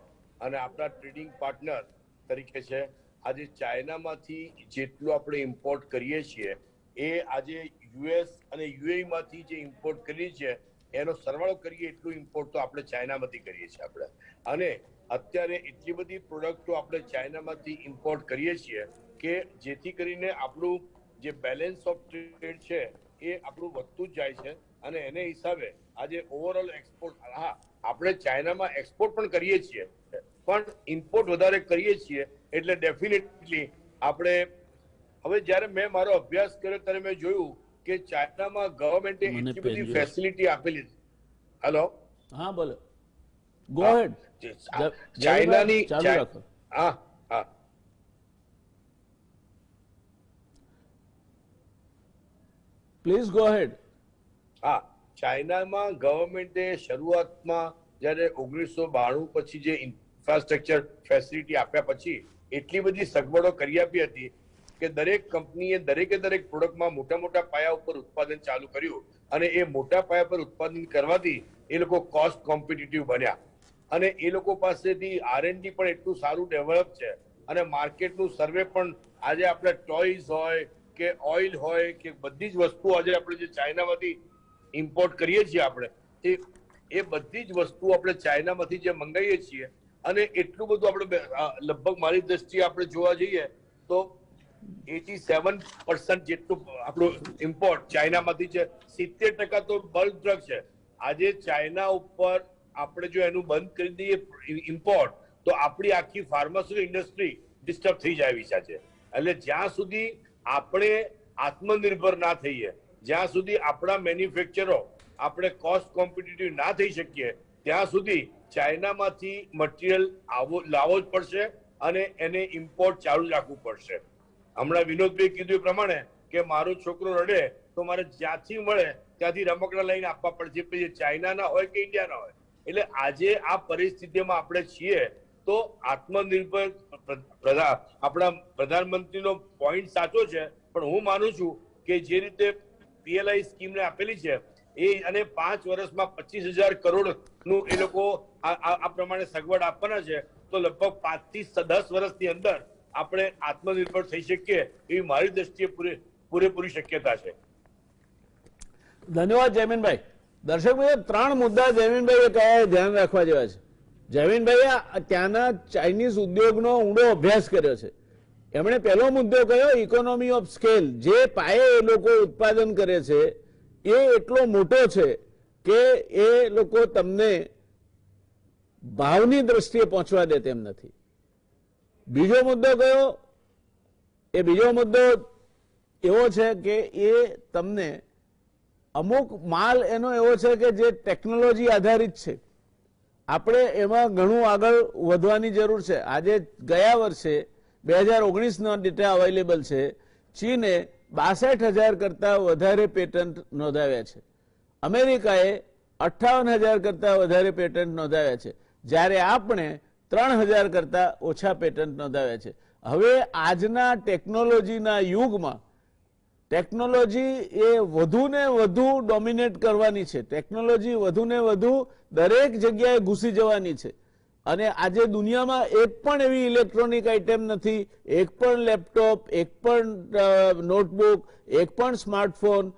અને આપણા ટ્રેડિંગ પાર્ટનર તરીકે છે. આજે ચાઇનામાંથી જેટલું આપણે ઇમ્પોર્ટ કરીએ છીએ એ આજે યુએસ અને યુએઈ માંથી જે ઇમ્પોર્ટ કરીએ છીએ એનો સરવાળો કરીએ એટલું ઇમ્પોર્ટ તો આપણે ચાઇનામાંથી કરીએ છીએ આપણે. અને અત્યારે એટલી બધી પ્રોડક્ટો આપણે ચાઇનામાંથી ઇમ્પોર્ટ કરીએ છીએ કે જેથી કરીને આપણું જે બેલેન્સ ઓફ ટ્રેડ છે એ આપણું વધતું જ જાય છે. અને એને હિસાબે આજે ઓવરઓલ એક્સપોર્ટ, હા આપણે ચાઇનામાં એક્સપોર્ટ પણ કરીએ છીએ પણ ઇમ્પોર્ટ વધારે કરીએ છીએ એટલે ડેફિનેટલી આપણે હવે જ્યારે મેં મારો અભ્યાસ કર્યો ત્યારે મેં જોયું કે ચાઇનામાં ગવર્મેન્ટે એટલી બધી ફેસિલિટી આપેલી. હેલો, હા બોલો, ગો હેડ. ચાઇનાની હા હા પ્લીઝ ગો હેડ. હા, ચાઇનામાં ગવર્મેન્ટે શરૂઆતમાં જ્યારે 1992 પછી જે ઇન્ફ્રાસ્ટ્રક્ચર ફેસિલિટી આપ્યા પછી એટલી બધી સગવડો કરી આપી હતી કે દરેક કંપનીએ દરેકે દરેક પ્રોડક્ટમાં મોટા મોટા પાયા ઉપર ઉત્પાદન ચાલુ કર્યું અને એ મોટા પાયા પર ઉત્પાદન કરવાથી એ લોકો કોસ્ટ કોમ્પિટિટિવ બન્યા અને એ લોકો પાસેથી R&D પણ એટલું સારું ડેવલપ છે અને માર્કેટનું સર્વે પણ આજે આપણે ટોયઝ હોય કે ઓઇલ હોય કે બધી જ વસ્તુ આજે આપણે જે ચાઇનામાંથી ઇમ્પોર્ટ કરીએ છીએ આપણે એ બધી જ વસ્તુ આપણે ચાઇનામાંથી જે મંગાવીએ છીએ અને એટલું બધું આપણે લગભગ મારી દ્રષ્ટિએ આપણે જોવા જઈએ તો 87% જેટલું આપણું ઇમ્પોર્ટ ચાઇનામાંથી છે. 70% તો બલ્ક ડ્રગ છે. આજે ચાઇના ઉપર આપણે જો એનું બંધ કરી દઈએ ઇમ્પોર્ટ તો આપણી આખી ફાર્માસ્યુટિકલ ઇન્ડસ્ટ્રી ડિસ્ટર્બ થઈ જાય વિશે છે. એટલે જ્યાં સુધી આપણે આત્મનિર્ભર ના થઈએ, જ્યાં સુધી આપણા મેન્યુફેક્ચરો આપણે કોસ્ટ કોમ્પિટિટિવ ના થઈ શકીએ ત્યાં સુધી ચાઇનામાંથી મટીરિયલ લાવવો જ પડશે અને એને ઇમ્પોર્ટ ચાલુ રાખવું પડશે. હમણાં વિનોદભાઈ કીધું એ પ્રમાણે કે મારો છોકરો રડે તો મારે જ્યાંથી મળે ત્યાંથી રમકડા લઈને આપવા પડશે, પછી ચાઇનાના હોય કે ઇન્ડિયાના હોય. એટલે આજે આ પરિસ્થિતિમાં આપણે છીએ તો આત્મનિર્ભર આપણા પ્રધાનમંત્રીનો પોઈન્ટ સાચો છે પણ હું માનું છું કે જે રીતે PLI સ્કીમને આપેલી છે એ અને 5 વર્ષમાં 25,000 કરોડ નું એ લોકો આ પ્રમાણે સગવડ આપવાના છે તો લગભગ 5 થી 10 વર્ષની અંદર આપણે આત્મનિર્ભર થઈ શકીએ એવી મારી દ્રષ્ટિએ પૂરેપૂરી શક્યતા છે. ધન્યવાદ જયમીનભાઈ. દર્શક મિત્રો, 3 મુદ્દા જયમીનભાઈએ કયા ધ્યાન રાખવા જેવા છે. જયમીનભાઈએ ત્યાંના ચાઇનીઝ ઉદ્યોગનો ઊંડો અભ્યાસ કર્યો છે. એમણે પહેલો મુદ્દો કયો, ઇકોનોમી ઓફ સ્કેલ. જે પાયે એ લોકો ઉત્પાદન કરે છે એ એટલો મોટો છે કે એ લોકો તમને ભાવની દ્રષ્ટિએ પહોંચવા દે તેમ નથી. બીજો મુદ્દો કયો, એ બીજો મુદ્દો એવો છે કે એ તમને અમુક માલ એનો એવો છે કે જે ટેકનોલોજી આધારિત છે. આપણે એમાં ઘણું આગળ વધવાની જરૂર છે. આજે ગયા વર્ષે 2019નો ડેટા અવેલેબલ છે. ચીને 62,000 કરતા વધારે પેટન્ટ નોંધાવ્યા છે. અમેરિકાએ 58,000 કરતા વધારે પેટન્ટ નોંધાવ્યા છે, જ્યારે આપણે 3,000 કરતા ઓછા પેટન્ટ નોંધાવ્યા છે. હવે આજના ટેકનોલોજીના યુગમાં ટેકનોલોજી એ વધુ ને વધુ ડોમિનેટ કરવાની છે. ટેકનોલોજી વધુ ને વધુ દરેક જગ્યાએ ઘૂસી જવાની છે. અને આજે દુનિયામાં એક પણ એવી ઇલેક્ટ્રોનિક આઇટમ નથી, એક પણ લેપટોપ, એક પણ નોટબુક, એક પણ સ્માર્ટફોન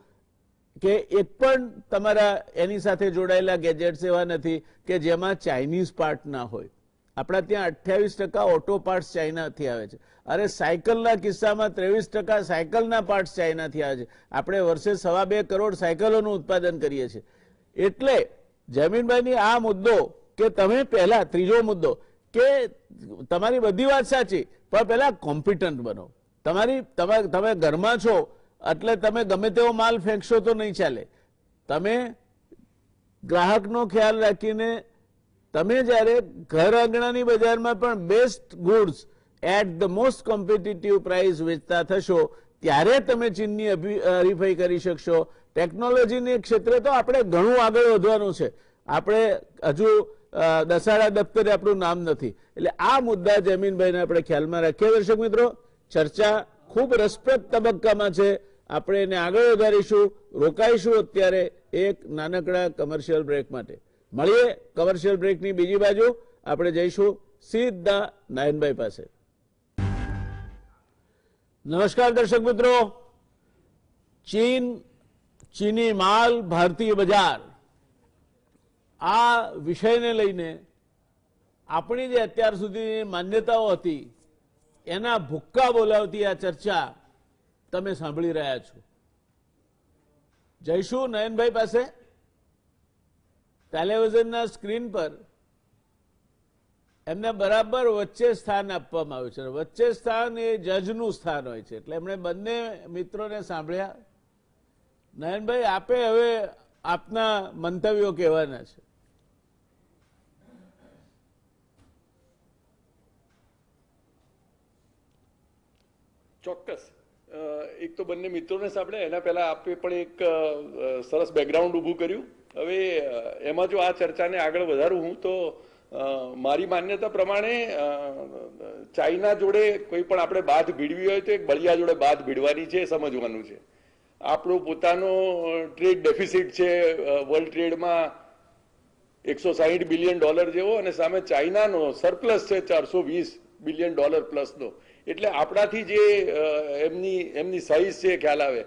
કે એક પણ તમારા એની સાથે જોડાયેલા ગેજેટ્સ એવા નથી કે જેમાં ચાઇનીઝ પાર્ટ ના હોય. આપણા ત્યાં 28% ઓટો પાર્ટ્સ ચાઇનાથી આવે છે. અરે સાયકલના કિસ્સામાં 23% સાયકલના પાર્ટ્સ ચાઇનાથી આવે છે. આપણે વર્ષે 2.25 કરોડ સાયકલોનું ઉત્પાદન કરીએ છીએ. એટલે જમીનભાઈની આ મુદ્દો કે તમે પહેલા, ત્રીજો મુદ્દો કે તમારી બધી વાત સાચી, પણ પહેલા કોમ્પિટન્ટ બનો. તમે ઘરમાં છો એટલે તમે ગમે તેવો માલ ફેંકશો તો નહીં ચાલે. તમે ગ્રાહકનો ખ્યાલ રાખીને તમે જ્યારે ઘર આંગણાની બજારમાં પણ best goods at the most competitive price વેચતા થશો ત્યારે તમે ચીનની હરીફાઈ કરી શકશો. ટેકનોલોજીની ક્ષેત્રે તો આપણે ઘણું આગળ વધવાનું છે. આપણે હજુ દસાડા દફતરે આપણું નામ નથી. એટલે આ મુદ્દા જમીનભાઈને આપણે ખ્યાલમાં રાખીએ. દર્શક મિત્રો, ચર્ચા ખૂબ રસપ્રદ તબક્કામાં છે. આપણે એને આગળ વધારીશું. રોકાઈશું અત્યારે એક નાનકડા કમર્શિયલ બ્રેક માટે. મળીએ કમર્શિયલ બ્રેકની બીજી બાજુ. આપણે જઈશું સીધા નયનભાઈ પાસે. નમસ્કાર દર્શક મિત્રો. ચીન, ચીની માલ, ભારતીય બજાર, આ વિષયને લઈને આપણી જે અત્યાર સુધીની માન્યતાઓ હતી એના ભુક્કા બોલાવતી આ ચર્ચા તમે સાંભળી રહ્યા છો. જઈશું નયનભાઈ પાસે. ટેલિવિઝનના સ્ક્રીન પર એમને બરાબર વચ્ચે સ્થાન આપવામાં આવ્યું છે. વચ્ચે સ્થાન એ જજનું સ્થાન હોય છે. એટલે એમણે બંને મિત્રોને સાંભળ્યા. નયનભાઈ, આપે હવે આપના મંતવ્યો કહેવાના છે. ચોક્કસ. એક તો બંને મિત્રોને સાંભળે, એના પહેલા આપે પણ એક સરસ બેકગ્રાઉન્ડ ઊભું કર્યું. હવે એમાં જો આ ચર્ચાને આગળ વધારું હું તો મારી માન્યતા પ્રમાણે ચાઇના જોડે કોઈ પણ આપણે બાથ ભીડવી હોય તો એક બળિયા જોડે બાથ ભીડવાની છે, સમજવાનું છે. આપણો પોતાનો ટ્રેડ ડેફિસિટ છે વર્લ્ડ ટ્રેડમાં $160 બિલિયન જેવો, અને સામે ચાઇનાનો સરપ્લસ છે $420 બિલિયન પ્લસનો. એટલે આપણાથી જે એમની સાઈઝ છે ખ્યાલ આવે.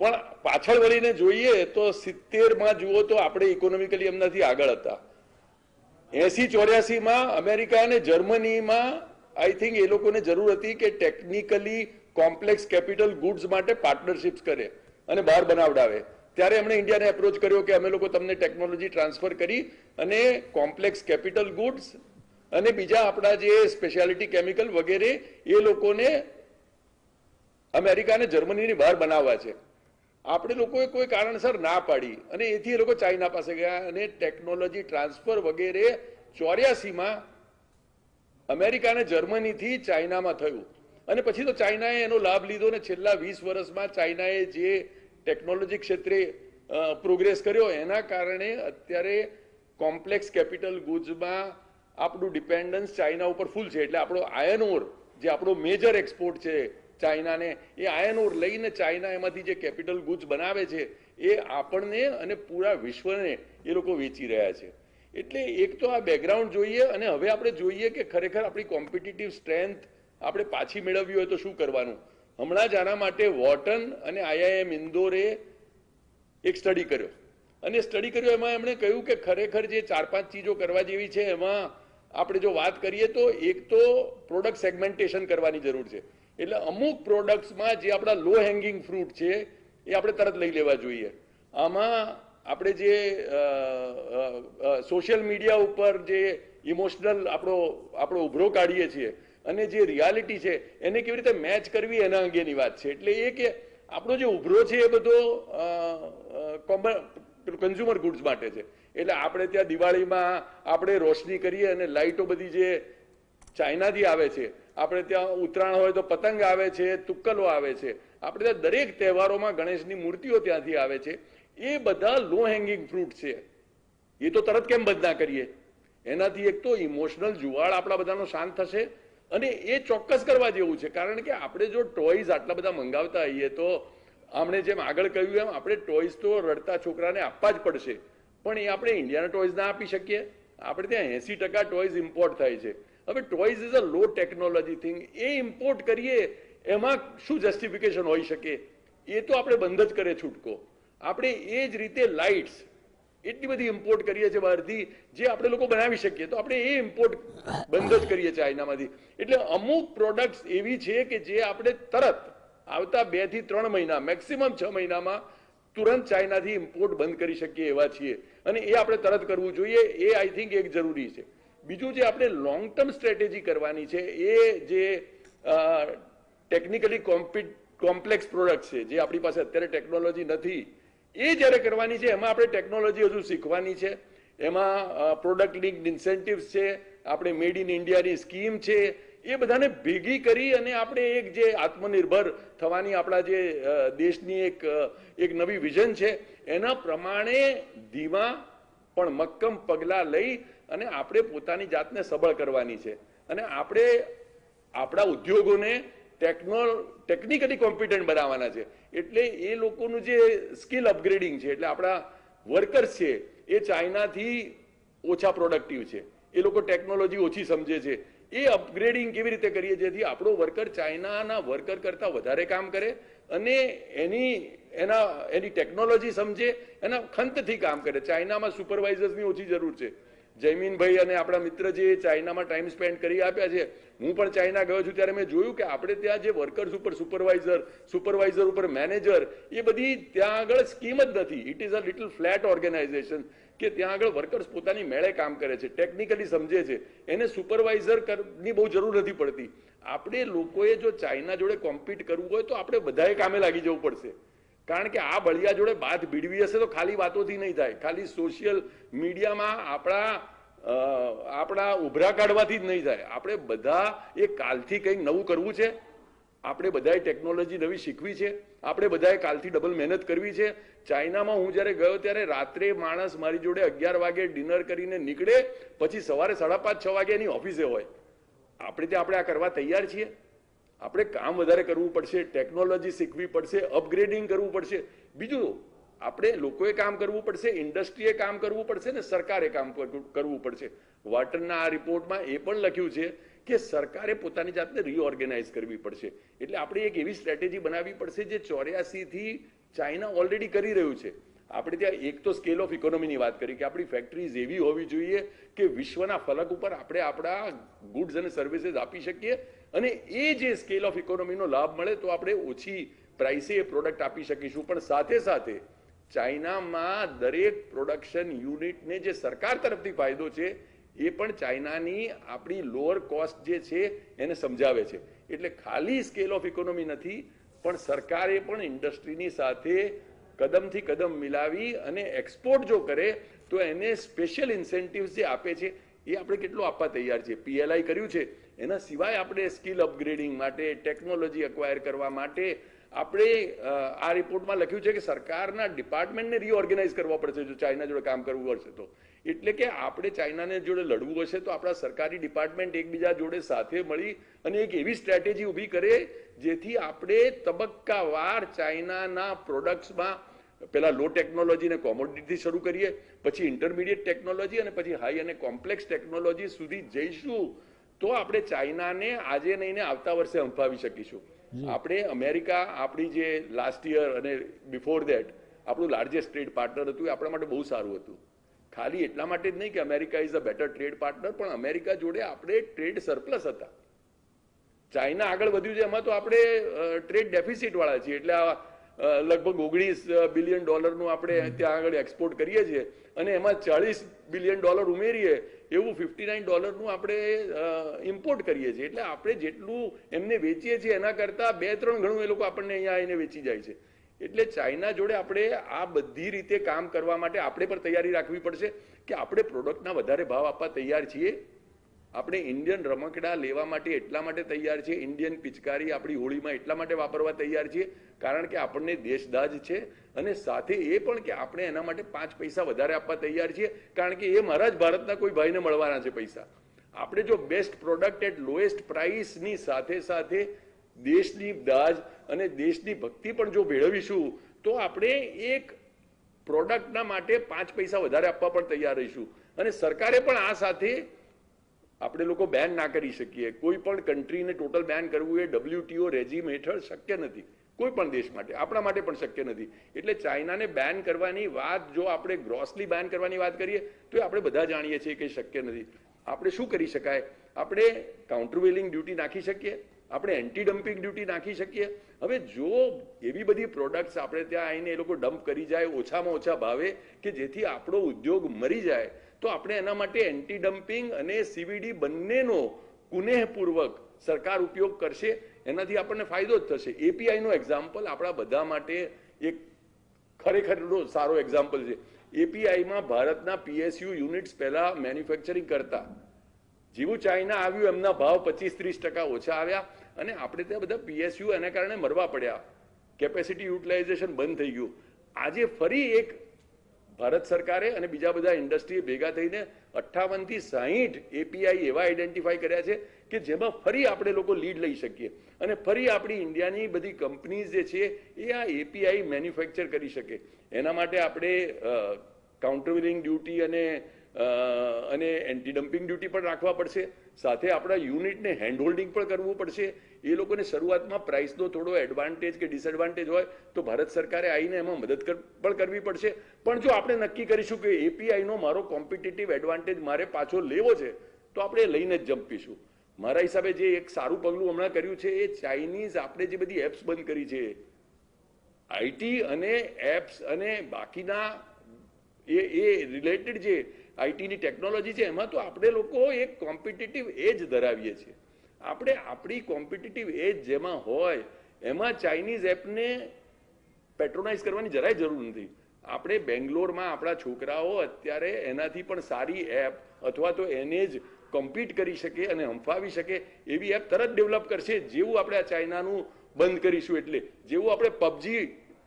પણ પાછળ વળીને જોઈએ તો 70માં જુઓ તો આપણે ઇકોનોમિકલી એમનાથી આગળ હતા. 80-84માં અમેરિકા અને જર્મનીમાં આઈ થિંક એ લોકોને જરૂર હતી કે ટેકનિકલી કોમ્પ્લેક્સ કેપિટલ ગુડ્સ માટે પાર્ટનરશિપ્સ કરે અને બહાર બનાવડાવે. ત્યારે એમણે ઇન્ડિયાને એપ્રોચ કર્યો કે અમે લોકો તમને ટેકનોલોજી ટ્રાન્સફર કરી અને કોમ્પ્લેક્સ કેપિટલ ગુડ્સ અને બીજા આપણા જે સ્પેશિયાલિટી કેમિકલ વગેરે એ લોકોને અમેરિકા અને જર્મનીની બહાર બનાવવા છે. આપણે લોકોએ કોઈ કારણસર ના પાડી અને એથી એ લોકો ચાઇના પાસે ગયા અને ટેકનોલોજી ટ્રાન્સફર વગેરે 84માં અમેરિકા અને જર્મનીથી ચાઇનામાં થયું. અને પછી તો ચાઇનાએ એનો લાભ લીધો અને છેલ્લા 20 વર્ષમાં ચાઇનાએ જે ટેકનોલોજી ક્ષેત્રે પ્રોગ્રેસ કર્યો એના કારણે અત્યારે કોમ્પ્લેક્સ કેપિટલ ગુડ્સમાં આપણું ડિપેન્ડન્સ ચાઇના ઉપર ફૂલ છે. એટલે આપણો આયર્ન ઓર જે આપણો મેજર એક્સપોર્ટ છે ચાઇનાને, એ આયર્ન ઓર લઈને ચાઇના એમાંથી જે કેપિટલ ગુડ્સ બનાવે છે એ આપણને અને પૂરા વિશ્વને એ લોકો વેચી રહ્યા છે. એટલે એક તો આ બેકગ્રાઉન્ડ જોઈએ અને હવે આપણે જોઈએ કે ખરેખર આપણી કોમ્પિટિટિવ સ્ટ્રેન્થ આપણે પાછી મેળવવી હોય તો શું કરવાનું. હમણાં જ આના માટે વોર્ટન અને IIM ઇન્દોરે એક સ્ટડી કર્યો અને સ્ટડી કર્યો એમાં એમણે કહ્યું કે ખરેખર જે 4-5 ચીજો કરવા જેવી છે એમાં આપણે જો વાત કરીએ તો એક તો પ્રોડક્ટ સેગમેન્ટેશન કરવાની જરૂર છે. એટલે અમુક પ્રોડક્ટ્સમાં જે આપણા લો હેંગિંગ ફ્રૂટ છે એ આપણે તરત લઈ લેવા જોઈએ. આમાં આપણે જે સોશિયલ મીડિયા ઉપર જે ઇમોશનલ આપણો ઉભરો કાઢીએ છીએ અને જે રિયાલિટી છે એને કેવી રીતે મેચ કરવી એના અંગેની વાત છે. એટલે એ કે આપણો જે ઉભરો છે એ બધો કન્ઝ્યુમર ગુડ્સ માટે છે. એટલે આપણે ત્યાં દિવાળીમાં આપણે રોશની કરીએ અને લાઇટો બધી જે ચાઇનાથી આવે છે, આપણે ત્યાં ઉત્તરાયણ હોય તો પતંગ આવે છે, તુક્કલો આવે છે, આપણે ત્યાં દરેક તહેવારોમાં ગણેશની મૂર્તિઓ ત્યાંથી આવે છે. એ બધા લો હેંગિંગ ફ્રૂટ છે. એ તો તરત કેમ બંધ ના કરીએ? એનાથી એક તો ઇમોશનલ જુવાળ આપણા બધાનો શાંત થશે અને એ ચોક્કસ કરવા જેવું છે. કારણ કે આપણે જો ટોયઝ આટલા બધા મંગાવતા હોઈએ તો આમણે જેમ આગળ કહ્યું એમ આપણે ટોયઝ તો રડતા છોકરાને આપવા જ પડશે, પણ એ આપણે ઇન્ડિયાના ટોયઝ ના આપી શકીએ. આપણે ત્યાં 80% ટોયઝ ઇમ્પોર્ટ થાય છે. હવે toys is a low technology thing, એ ઇમ્પોર્ટ કરીએ એમાં શું જસ્ટિફિકેશન હોઈ શકે? એ તો આપણે બંધ જ કરે છૂટકો. આપણે એ જ રીતે લાઇટ્સ એટલી બધી ઇમ્પોર્ટ કરીએ છીએ બહારથી જે આપણે લોકો બનાવી શકીએ, તો આપણે એ ઇમ્પોર્ટ બંધ જ કરીએ ચાઇનામાંથી. એટલે અમુક પ્રોડક્ટ્સ એવી છે કે જે આપણે તરત આવતા 2 થી 3 મહિના મેક્સિમમ 6 મહિનામાં તુરંત ચાઇનાથી ઇમ્પોર્ટ બંધ કરી શકીએ એવા છીએ, અને એ આપણે તરત કરવું જોઈએ. એ આઈ થિંક એક જરૂરી છે. બીજું જે આપણે લોંગ ટર્મ સ્ટ્રેટેજી કરવાની છે, એ જે ટેકનિકલી કોમ્પ્લેક્સ પ્રોડક્ટ છે જે આપણી પાસે અત્યારે ટેકનોલોજી નથી, એ જ્યારે કરવાની છે એમાં આપણે ટેકનોલોજી હજુ શીખવાની છે. એમાં પ્રોડક્ટ લિંક્ડ ઇન્સેન્ટિવ્સ છે, આપણે મેડ ઇન ઇન્ડિયાની સ્કીમ છે, એ બધાને ભેગી કરી અને આપણે એક જે આત્મનિર્ભર થવાની આપણા જે દેશની એક નવી વિઝન છે એના પ્રમાણે ધીમા પણ મક્કમ પગલાં લઈ અને આપણે પોતાની જાતને સબળ કરવાની છે. અને આપણે આપણા ઉદ્યોગોને ટેકનિકલી કોમ્પિટન્ટ બનાવવાના છે. એટલે એ લોકોનું જે સ્કિલ અપગ્રેડિંગ છે, એટલે આપણા વર્કર્સ છે એ ચાઇનાથી ઓછા પ્રોડક્ટિવ છે, એ લોકો ટેકનોલોજી ઓછી સમજે છે. એ અપગ્રેડિંગ કેવી રીતે કરીએ જેથી આપણો વર્કર ચાઇનાના વર્કર કરતા વધારે કામ કરે અને એની ટેકનોલોજી સમજે, એના ખંતથી કામ કરે. ચાઇનામાં સુપરવાઇઝર્સની ઓછી જરૂર છે. જયમીનભાઈ અને આપણા મિત્ર જે ચાઇનામાં ટાઈમ સ્પેન્ડ કરી આપ્યા છે, હું પણ ચાઇના ગયો છું ત્યારે મેં જોયું કે આપણે ત્યાં જે વર્કર્સ ઉપર સુપરવાઇઝર ઉપર મેનેજર, એ બધી ત્યાં આગળ સ્કીમ જ નથી. It is a little flat organisation કે ત્યાં આગળ વર્કર્સ પોતાની મેળે કામ કરે છે, ટેકનિકલી સમજે છે, એને સુપરવાઇઝરની બહુ જરૂર નથી પડતી. આપણે લોકોએ જો ચાઇના જોડે કોમ્પીટ કરવું હોય તો આપણે બધાએ કામે લાગી જવું પડશે. કારણ કે આ બળિયા જોડે બાત ભીડવી હશે તો ખાલી વાતોથી નહીં થાય, ખાલી સોશિયલ મીડિયામાં આપણા ઉભરા કાઢવાથી જ નહીં થાય. આપણે બધા એ કાલથી કંઈક નવું કરવું છે, આપણે બધાએ ટેકનોલોજી નવી શીખવી છે, આપણે બધાએ કાલથી ડબલ મહેનત કરવી છે. ચાઇનામાં હું જ્યારે ગયો ત્યારે રાત્રે માણસ મારી જોડે 11 વાગે ડિનર કરીને નીકળે, પછી સવારે 5:30-6 વાગે એની ઓફિસે હોય. આપણે ત્યાં આપણે આ કરવા તૈયાર છીએ? આપણે કામ વધારે કરવું પડશે, ટેકનોલોજી શીખવી પડશે, અપગ્રેડિંગ કરવું પડશે. બીજું આપણે લોકોએ કામ કરવું પડશે, ઇન્ડસ્ટ્રીએ કામ કરવું પડશે ને સરકારે કામ કરવું પડશે. વોટરના આ રિપોર્ટમાં એ પણ લખ્યું છે કે સરકારે પોતાની જાતને રીઓર્ગેનાઇઝ કરવી પડશે. એટલે આપણે એક એવી સ્ટ્રેટેજી બનાવવી પડશે જે 84થી ચાઇના ઓલરેડી કરી રહ્યું છે. આપણે ત્યાં એક તો સ્કેલ ઓફ ઇકોનોમીની વાત કરી કે આપણી ફેક્ટરીઝ એવી હોવી જોઈએ કે વિશ્વના ફલક ઉપર આપણે આપણા ગુડ્સ અને સર્વિસીસ આપી શકીએ, અને એ જે સ્કેલ ઓફ ઇકોનોમીનો લાભ મળે તો આપણે ઓછી પ્રાઇસે એ પ્રોડક્ટ આપી શકીશું. પણ સાથે સાથે ચાઇનામાં દરેક પ્રોડક્શન યુનિટને જે સરકાર તરફથી ફાયદો છે એ પણ ચાઇનાની આપણી લોઅર કોસ્ટ જે છે એને સમજાવે છે. એટલે ખાલી સ્કેલ ઓફ ઇકોનોમી નથી, પણ સરકારે પણ ઇન્ડસ્ટ્રીની સાથે કદમથી કદમ મિલાવી અને એક્સપોર્ટ જો કરે તો એને સ્પેશિયલ ઇન્સેન્ટિવ્સ જે આપે છે એ આપણે કેટલું આપવા તૈયાર છે. PLI કર્યું છે, એના સિવાય આપણે સ્કિલ અપગ્રેડિંગ માટે, ટેકનોલોજી અક્વાયર કરવા માટે આપણે આ રિપોર્ટમાં લખ્યું છે કે સરકારના ડિપાર્ટમેન્ટને રીઓર્ગેનાઇઝ કરવા પડશે જો ચાઇના જોડે કામ કરવું હશે તો. એટલે કે આપણે ચાઇનાને જોડે લડવું હશે તો આપણા સરકારી ડિપાર્ટમેન્ટ એકબીજા જોડે સાથે મળી અને એક એવી સ્ટ્રેટેજી ઊભી કરે જેથી આપણે તબક્કાવાર ચાઇનાના પ્રોડક્ટ્સમાં પહેલા લો ટેકનોલોજી અને કોમોડિટીથી શરૂ કરીએ, પછી ઇન્ટરમીડિયેટ ટેકનોલોજી અને પછી હાઈ અને કોમ્પ્લેક્સ ટેકનોલોજી સુધી જઈશું તો આપણે ચાઇનાને આજે નહીં ને આવતા વર્ષે હંફાવી શકીશું. આપણે અમેરિકા આપણી જે લાસ્ટ યર અને બિફોર ધેટ આપણું લાર્જેસ્ટ ટ્રેડ પાર્ટનર હતું, એ આપણા માટે બહુ સારું હતું. ખાલી એટલા માટે જ નહીં કે America is a better trade partner, પણ અમેરિકા જોડે આપણે ટ્રેડ સરપ્લસ હતા. ચાઇના આગળ વધ્યું છે એમાં તો આપણે ટ્રેડ ડેફિસિટ વાળા છીએ. એટલે લગભગ $19 બિલિયન આપણે ત્યાં આગળ એક્સપોર્ટ કરીએ છીએ અને એમાં $40 બિલિયન ઉમેરીએ એવું $59 આપણે ઇમ્પોર્ટ કરીએ છીએ. એટલે આપણે જેટલું એમને વેચીએ છીએ એના કરતા 2-3 ગણું એ લોકો આપણને અહીંયા આવીને વેચી જાય છે. એટલે ચાઇના જોડે આપણે આ બધી રીતે કામ કરવા માટે આપણે પણ તૈયારી રાખવી પડશે કે આપણે પ્રોડક્ટના વધારે ભાવ આપવા તૈયાર છીએ. આપણે ઇન્ડિયન રમકડા લેવા માટે એટલા માટે તૈયાર છીએ, ઇન્ડિયન પિચકારી આપણી હોળીમાં એટલા માટે વાપરવા તૈયાર છીએ કારણ કે આપણને દેશદાજ છે, અને સાથે એ પણ કે આપણે એના માટે 5 પૈસા વધારે આપવા તૈયાર છીએ કારણ કે એ મારા જ ભારતના કોઈ ભાઈને મળવાના છે પૈસા. આપણે જો બેસ્ટ પ્રોડક્ટ એટ લોએસ્ટ પ્રાઇસની સાથે સાથે દેશની દાજ અને દેશની ભક્તિ પણ જો ભેળવીશું તો આપણે એક પ્રોડક્ટના માટે 5 પૈસા વધારે આપવા પણ તૈયાર રહીશું. અને સરકારે પણ આ સાથે આપણે લોકો બેન ના કરી શકીએ. કોઈ પણ કન્ટ્રીને ટોટલ બેન કરવું એ WTO રેજીમ હેઠળ શક્ય નથી. કોઈ પણ દેશ માટે, આપણા માટે પણ શક્ય નથી. એટલે ચાઇનાને બેન કરવાની વાત જો આપણે ગ્રોસલી બેન કરવાની વાત કરીએ તો આપણે બધા જાણીએ છીએ કે શક્ય નથી. આપણે શું કરી શકાય? આપણે કાઉન્ટરવેલિંગ ડ્યુટી નાખી શકીએ, આપણે એન્ટી ડમ્પિંગ ડ્યુટી નાખી શકીએ. હવે જો એવી બધી પ્રોડક્ટ્સ આપણે ત્યાં આવીને એ લોકો ડમ્પ કરી જાય ઓછામાં ઓછા ભાવે કે જેથી આપણો ઉદ્યોગ મરી જાય, તો આપણે એના માટે એન્ટી ડમ્પિંગ અને CVD બંનેનો કુનેહપૂર્વક સરકાર ઉપયોગ કરશે. એનાથી આપણને ફાયદો જ થશે. API નો એક્ઝામ્પલ આપણા બધા માટે એક ખરેખર સારો એક્ઝામ્પલ છે. API માં ભારતના PSU યુનિટ્સ પહેલા મેન્યુફેક્ચરિંગ કરતા, જેવું ચાઇના આવ્યું એમના ભાવ 25-30% ઓછા આવ્યા અને આપણે ત્યાં બધા PSU એના કારણે મરવા પડ્યા. કેપેસિટી યુટિલાઇઝેશન બંધ થઈ ગયું. આજે ફરી એક ભારત સરકારે અને બીજા બધા ઇન્ડસ્ટ્રીએ ભેગા થઈને 58 થી 60 API એવા આઈડેન્ટિફાઈ કર્યા છે કે જેમાં ફરી આપણે લોકો લીડ લઈ શકીએ અને ફરી આપણી ઇન્ડિયાની બધી કંપનીઝ જે છે એ આ API મેન્યુફેક્ચર કરી શકે. એના માટે આપણે કાઉન્ટરવેલિંગ ડ્યુટી અને એન્ટી ડમ્પિંગ ડ્યુટી પણ રાખવા પડશે. સાથે આપણા યુનિટને હેન્ડ હોલ્ડિંગ પણ કરવું પડશે. એ લોકોને શરૂઆતમાં પ્રાઇસનો થોડો એડવાન્ટેજ કે ડિસએડવાન્ટેજ હોય તો ભારત સરકારે આવીને એમાં મદદ પણ કરવી પડશે. પણ જો આપણે નક્કી કરીશું કે API નો મારો કોમ્પિટિટિવ એડવાન્ટેજ મારે પાછો લેવો છે તો આપણે લઈને જ જંપીશું. મારા હિસાબે જે એક સારું પગલું હમણાં કર્યું છે એ ચાઇનીઝ આપણે જે બધી એપ્સ બંધ કરી છે, IT અને એપ્સ અને બાકીના એ રિલેટેડ જે IT ની ટેકનોલોજી છે એમાં તો આપણે લોકો એક કોમ્પિટિટિવ એજ ધરાવીએ છીએ. આપણે આપણી કોમ્પિટિટિવ એજ જેમાં હોય એમાં ચાઇનીઝ એપને પેટ્રોનાઇઝ કરવાની જરાય જરૂર નથી. આપણે બેંગ્લોરમાં આપણા છોકરાઓ અત્યારે એનાથી પણ સારી એપ અથવા તો એને જ કમ્પીટ કરી શકે અને હંફાવી શકે એવી એપ તરત ડેવલપ કરશે. જેવું આપણે આ ચાઇનાનું બંધ કરીશું, એટલે જેવું આપણે PUBG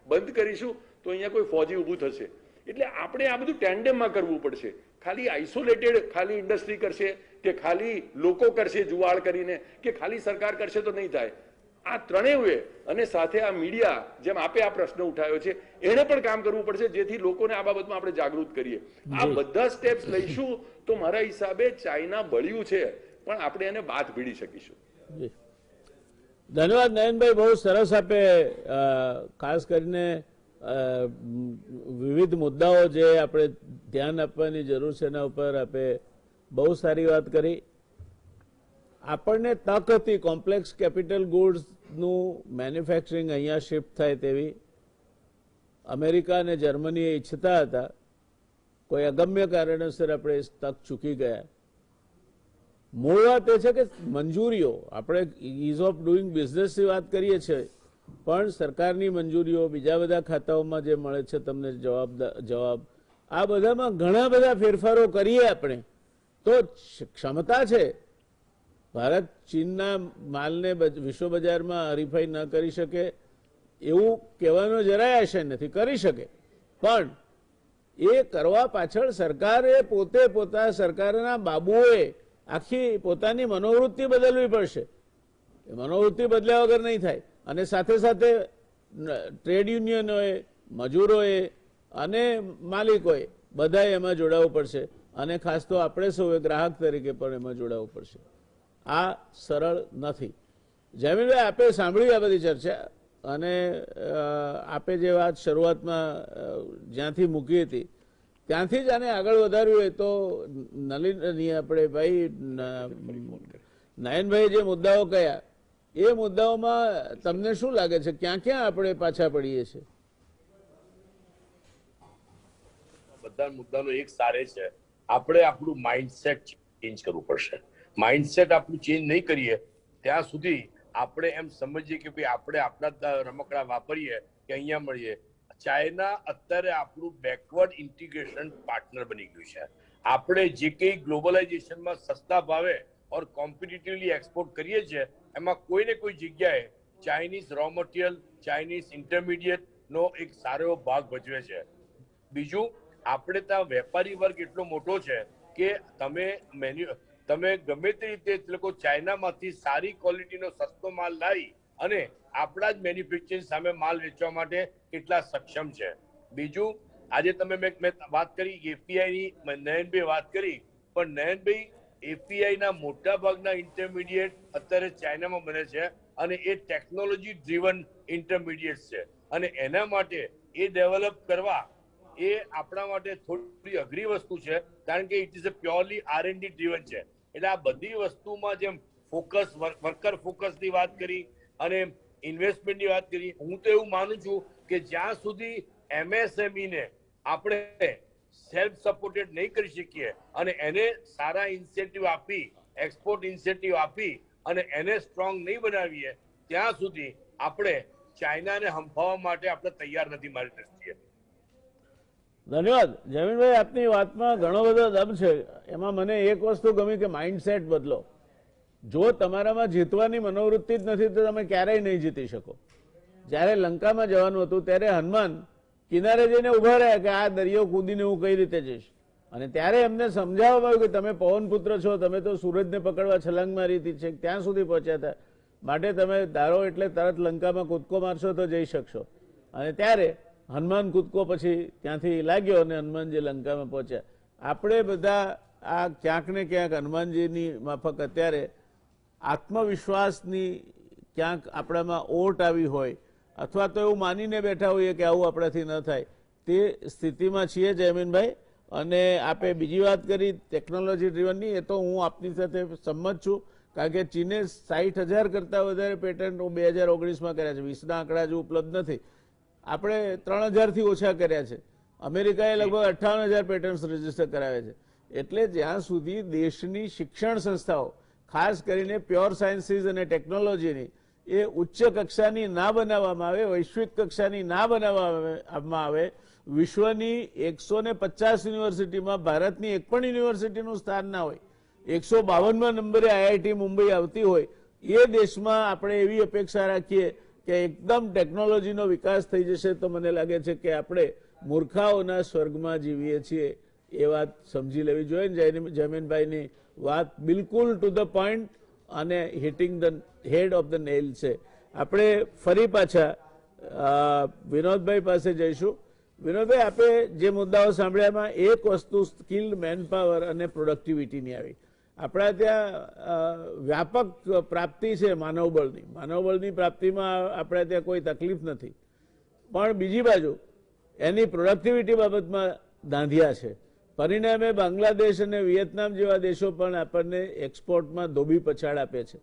બંધ કરીશું તો અહીંયા કોઈ ફોજી ઊભું થશે. એટલે આપણે આ બધું ટેન્ડમમાં કરવું પડશે. ખાલી આઇસોલેટેડ ખાલી ઇન્ડસ્ટ્રી કરશે કે ખાલી લોકો કરશે જુવાળ કરીને કે ખાલી સરકાર કરશે તો નહીં થાય. આ ત્રણેય અને સાથે આ મીડિયા, જેમ આપે આ પ્રશ્ન ઉઠાવ્યો છે, એને પણ કામ કરવું પડશે જેથી લોકોને આ બાબતમાં આપણે જાગૃત કરીએ. આ બધા સ્ટેપ્સ લઈશું તો મારા હિસાબે ચાઇના બળ્યું છે પણ આપણે એને બાથ ભીડી શકીશું. ધન્યવાદ નયનભાઈ, બહુ સરસ આપે ખાસ કરીને વિવિધ મુદ્દાઓ જે આપણે ધ્યાન આપવાની જરૂર છે એના ઉપર આપે બહુ સારી વાત કરી. આપણને તક હતી કોમ્પ્લેક્સ કેપિટલ ગુડ્સનું મેન્યુફેક્ચરિંગ અહીંયા શિફ્ટ થાય તેવી. અમેરિકા અને જર્મની ઈચ્છતા હતા, કોઈ અગમ્ય કારણોસર આપણે તક ચૂકી ગયા. મૂળ વાત એ છે કે મંજૂરીઓ, આપણે ઇઝ ઓફ ડુઈંગ બિઝનેસની વાત કરીએ છીએ પણ સરકારની મંજૂરીઓ, બીજા બધા ખાતાઓમાં જે મળે છે તમને જવાબ, આ બધામાં ઘણા બધા ફેરફારો કરીએ આપણે તો ક્ષમતા છે. ભારત ચીનના માલને વિશ્વ બજારમાં હરીફાઈ ન કરી શકે એવું કહેવાનો જરાય આશય નથી. કરી શકે, પણ એ કરવા પાછળ સરકારે સરકારના બાબુઓએ આખી પોતાની મનોવૃત્તિ બદલવી પડશે. એ મનોવૃત્તિ બદલ્યા વગર નહીં થાય. અને સાથે સાથે ટ્રેડ યુનિયનોએ, મજૂરોએ અને માલિકોએ બધાએ એમાં જોડાવવું પડશે. અને ખાસ તો આપણે સૌએ ગ્રાહક તરીકે પણ એમાં જોડાવવું પડશે. આ સરળ નથી. જયમીનભાઈ, આપે સાંભળ્યું આ બધી ચર્ચા અને આપે જે વાત શરૂઆતમાં જ્યાંથી મૂકી હતી ત્યાંથી જ આને આગળ વધાર્યું હોય તો નલિની આપણે ભાઈ નયનભાઈ જે મુદ્દાઓ કયા એ મુદ્દાઓમાં તમને શું લાગે છે, ક્યાં ક્યાં આપણે પાછા પડીએ છીએ? બધા મુદ્દાનો એક સારે છે, આપણે આપણું માઇન્ડસેટ ચેન્જ કરવું પડશે. માઇન્ડસેટ આપણું ચેન્જ નહીં કરીએ ત્યાં સુધી આપણે એમ સમજીએ કે ભાઈ આપણે આપણા રમકડા વાપરીએ કે અહીંયા મળીએ. ચાઇના અત્યારે આપણું બેકવર્ડ ઇન્ટિગ્રેશન પાર્ટનર બની ગયું છે. આપણે જે કંઈ ગ્લોબલાઇઝેશનમાં સસ્તા ભાવે ઓર કોમ્પિટિટિવલી એક્સપોર્ટ કરીએ છીએ એમાં કોઈ ને કોઈ જગ્યાએ Chinese raw material, Chinese intermediate નો એક સારો ભાગ ભજવે છે. બીજું, આપણે ત્યાં વેપારી વર્ગ એટલો મોટો છે કે તમે ગમે તે રીતે લોકો ચાઇનામાંથી સારી ક્વોલિટીનો સસ્તો માલ લાવી અને આપણા જ મેન્યુફેક્ચરિંગ સામે માલ વેચવા માટે કેટલા સક્ષમ છે. બીજું, આજે તમે મેં વાત કરી એપીઆઈ ની, નયનભાઈ વાત કરી, પણ નયનભાઈ એપીઆઈ ના મોટા ભાગના ઇન્ટરમીડિયેટ અત્યારે ચાઇનામાં બને છે અને એ ટેકનોલોજી ડ્રીવન ઇન્ટરમીડિયેટ છે અને એના માટે એ ડેવલપ કરવા એ આપણા માટે થોડી અઘરી વસ્તુ છે, કારણ કે it is a purely R&D driven છે. એટલે આ બધી વસ્તુમાં જેમ ફોકસ, વર્કર ફોકસની વાત કરી અને ઇન્વેસ્ટમેન્ટની વાત કરી, હું તો એવું માનું છું કે જ્યાં સુધી MSME ને આપણે સેલ્ફ સપોર્ટેડ નહીં કરી શકીએ અને એને સારા ઇન્સેન્ટિવ આપી, એક્સપોર્ટ ઇન્સેન્ટિવ આપી અને એને સ્ટ્રોંગ નહીં બનાવીએ, ત્યાં સુધી આપણે ચાઇનાને હંફાવવા માટે આપણે તૈયાર નથી, મારી દ્રષ્ટિએ. ધન્યવાદ જમીનભાઈ, આપની વાતમાં ઘણો બધો દમ છે. એમાં મને એક વસ્તુ ગમી કે માઇન્ડસેટ બદલો. જો તમારામાં જીતવાની મનોવૃત્તિ જ નથી તો તમે ક્યારેય નહીં જીતી શકો. જ્યારે લંકામાં જવાનું હતું ત્યારે હનુમાન કિનારે જઈને ઉભા રહ્યા કે આ દરિયો કૂદીને હું કઈ રીતે જઈશ, અને ત્યારે એમને સમજાવવામાં આવ્યું કે તમે પવનપુત્ર છો, તમે તો સૂરજને પકડવા છલાંગ મારી હતી છે, ત્યાં સુધી પહોંચ્યા હતા, માટે તમે ધારો એટલે તરત લંકામાં કૂદકો મારશો તો જઈ શકશો. અને ત્યારે હનુમાન કૂદકો પછી ત્યાંથી લાગ્યો અને હનુમાનજી લંકામાં પહોંચ્યા. આપણે બધા આ ક્યાંક ને ક્યાંક હનુમાનજીની માફક અત્યારે આત્મવિશ્વાસની ક્યાંક આપણામાં ઓટ આવી હોય, અથવા તો એવું માનીને બેઠા હોઈએ કે આવું આપણાથી ન થાય, તે સ્થિતિમાં છીએ જયમીનભાઈ. અને આપે બીજી વાત કરી ટેકનોલોજી ડ્રીવનની, એ તો હું આપની સાથે સંમત છું, કારણ કે ચીને 60,000 કરતાં વધારે પેટન્ટ 2019માં કર્યા છે. 20ના આંકડા હજુ ઉપલબ્ધ નથી. આપણે 3,000થી ઓછા કર્યા છે. અમેરિકાએ લગભગ 58,000 પેટન્ટ રજીસ્ટર કરાવ્યા છે. એટલે જ્યાં સુધી દેશની શિક્ષણ સંસ્થાઓ, ખાસ કરીને પ્યોર સાયન્સીસ અને ટેકનોલોજીની, એ ઉચ્ચ કક્ષાની ના બનાવવામાં આવે, વૈશ્વિક કક્ષાની ના બનાવવામાં આવે, વિશ્વની 150 યુનિવર્સિટીમાં ભારતની એક પણ યુનિવર્સિટીનું સ્થાન ના હોય, 152મા નંબરે IIT મુંબઈ આવતી હોય, એ દેશમાં આપણે એવી અપેક્ષા રાખીએ કે એકદમ ટેકનોલોજીનો વિકાસ થઈ જશે, તો મને લાગે છે કે આપણે મૂર્ખાઓના સ્વર્ગમાં જીવીએ છીએ. એ વાત સમજી લેવી જોઈએ. જમીનભાઈની વાત બિલકુલ ટુ ધ પોઈન્ટ અને hitting the head of the nail છે. આપણે ફરી પાછા વિનોદભાઈ પાસે જઈશું. વિનોદભાઈ, આપે જે મુદ્દાઓ સાંભળ્યા એમાં એક વસ્તુ સ્કિલ્ડ મેનપાવર અને પ્રોડક્ટિવિટીની આવી. આપણા ત્યાં વ્યાપક પ્રાપ્તિ છે માનવબળની. માનવબળની પ્રાપ્તિમાં આપણે ત્યાં કોઈ તકલીફ નથી, પણ બીજી બાજુ એની પ્રોડક્ટિવિટી બાબતમાં દાંધિયા છે. પરિણામે બાંગ્લાદેશ અને વિયેતનામ જેવા દેશો પણ આપણને એક્સપોર્ટમાં ધોબી પછાડ આપે છે.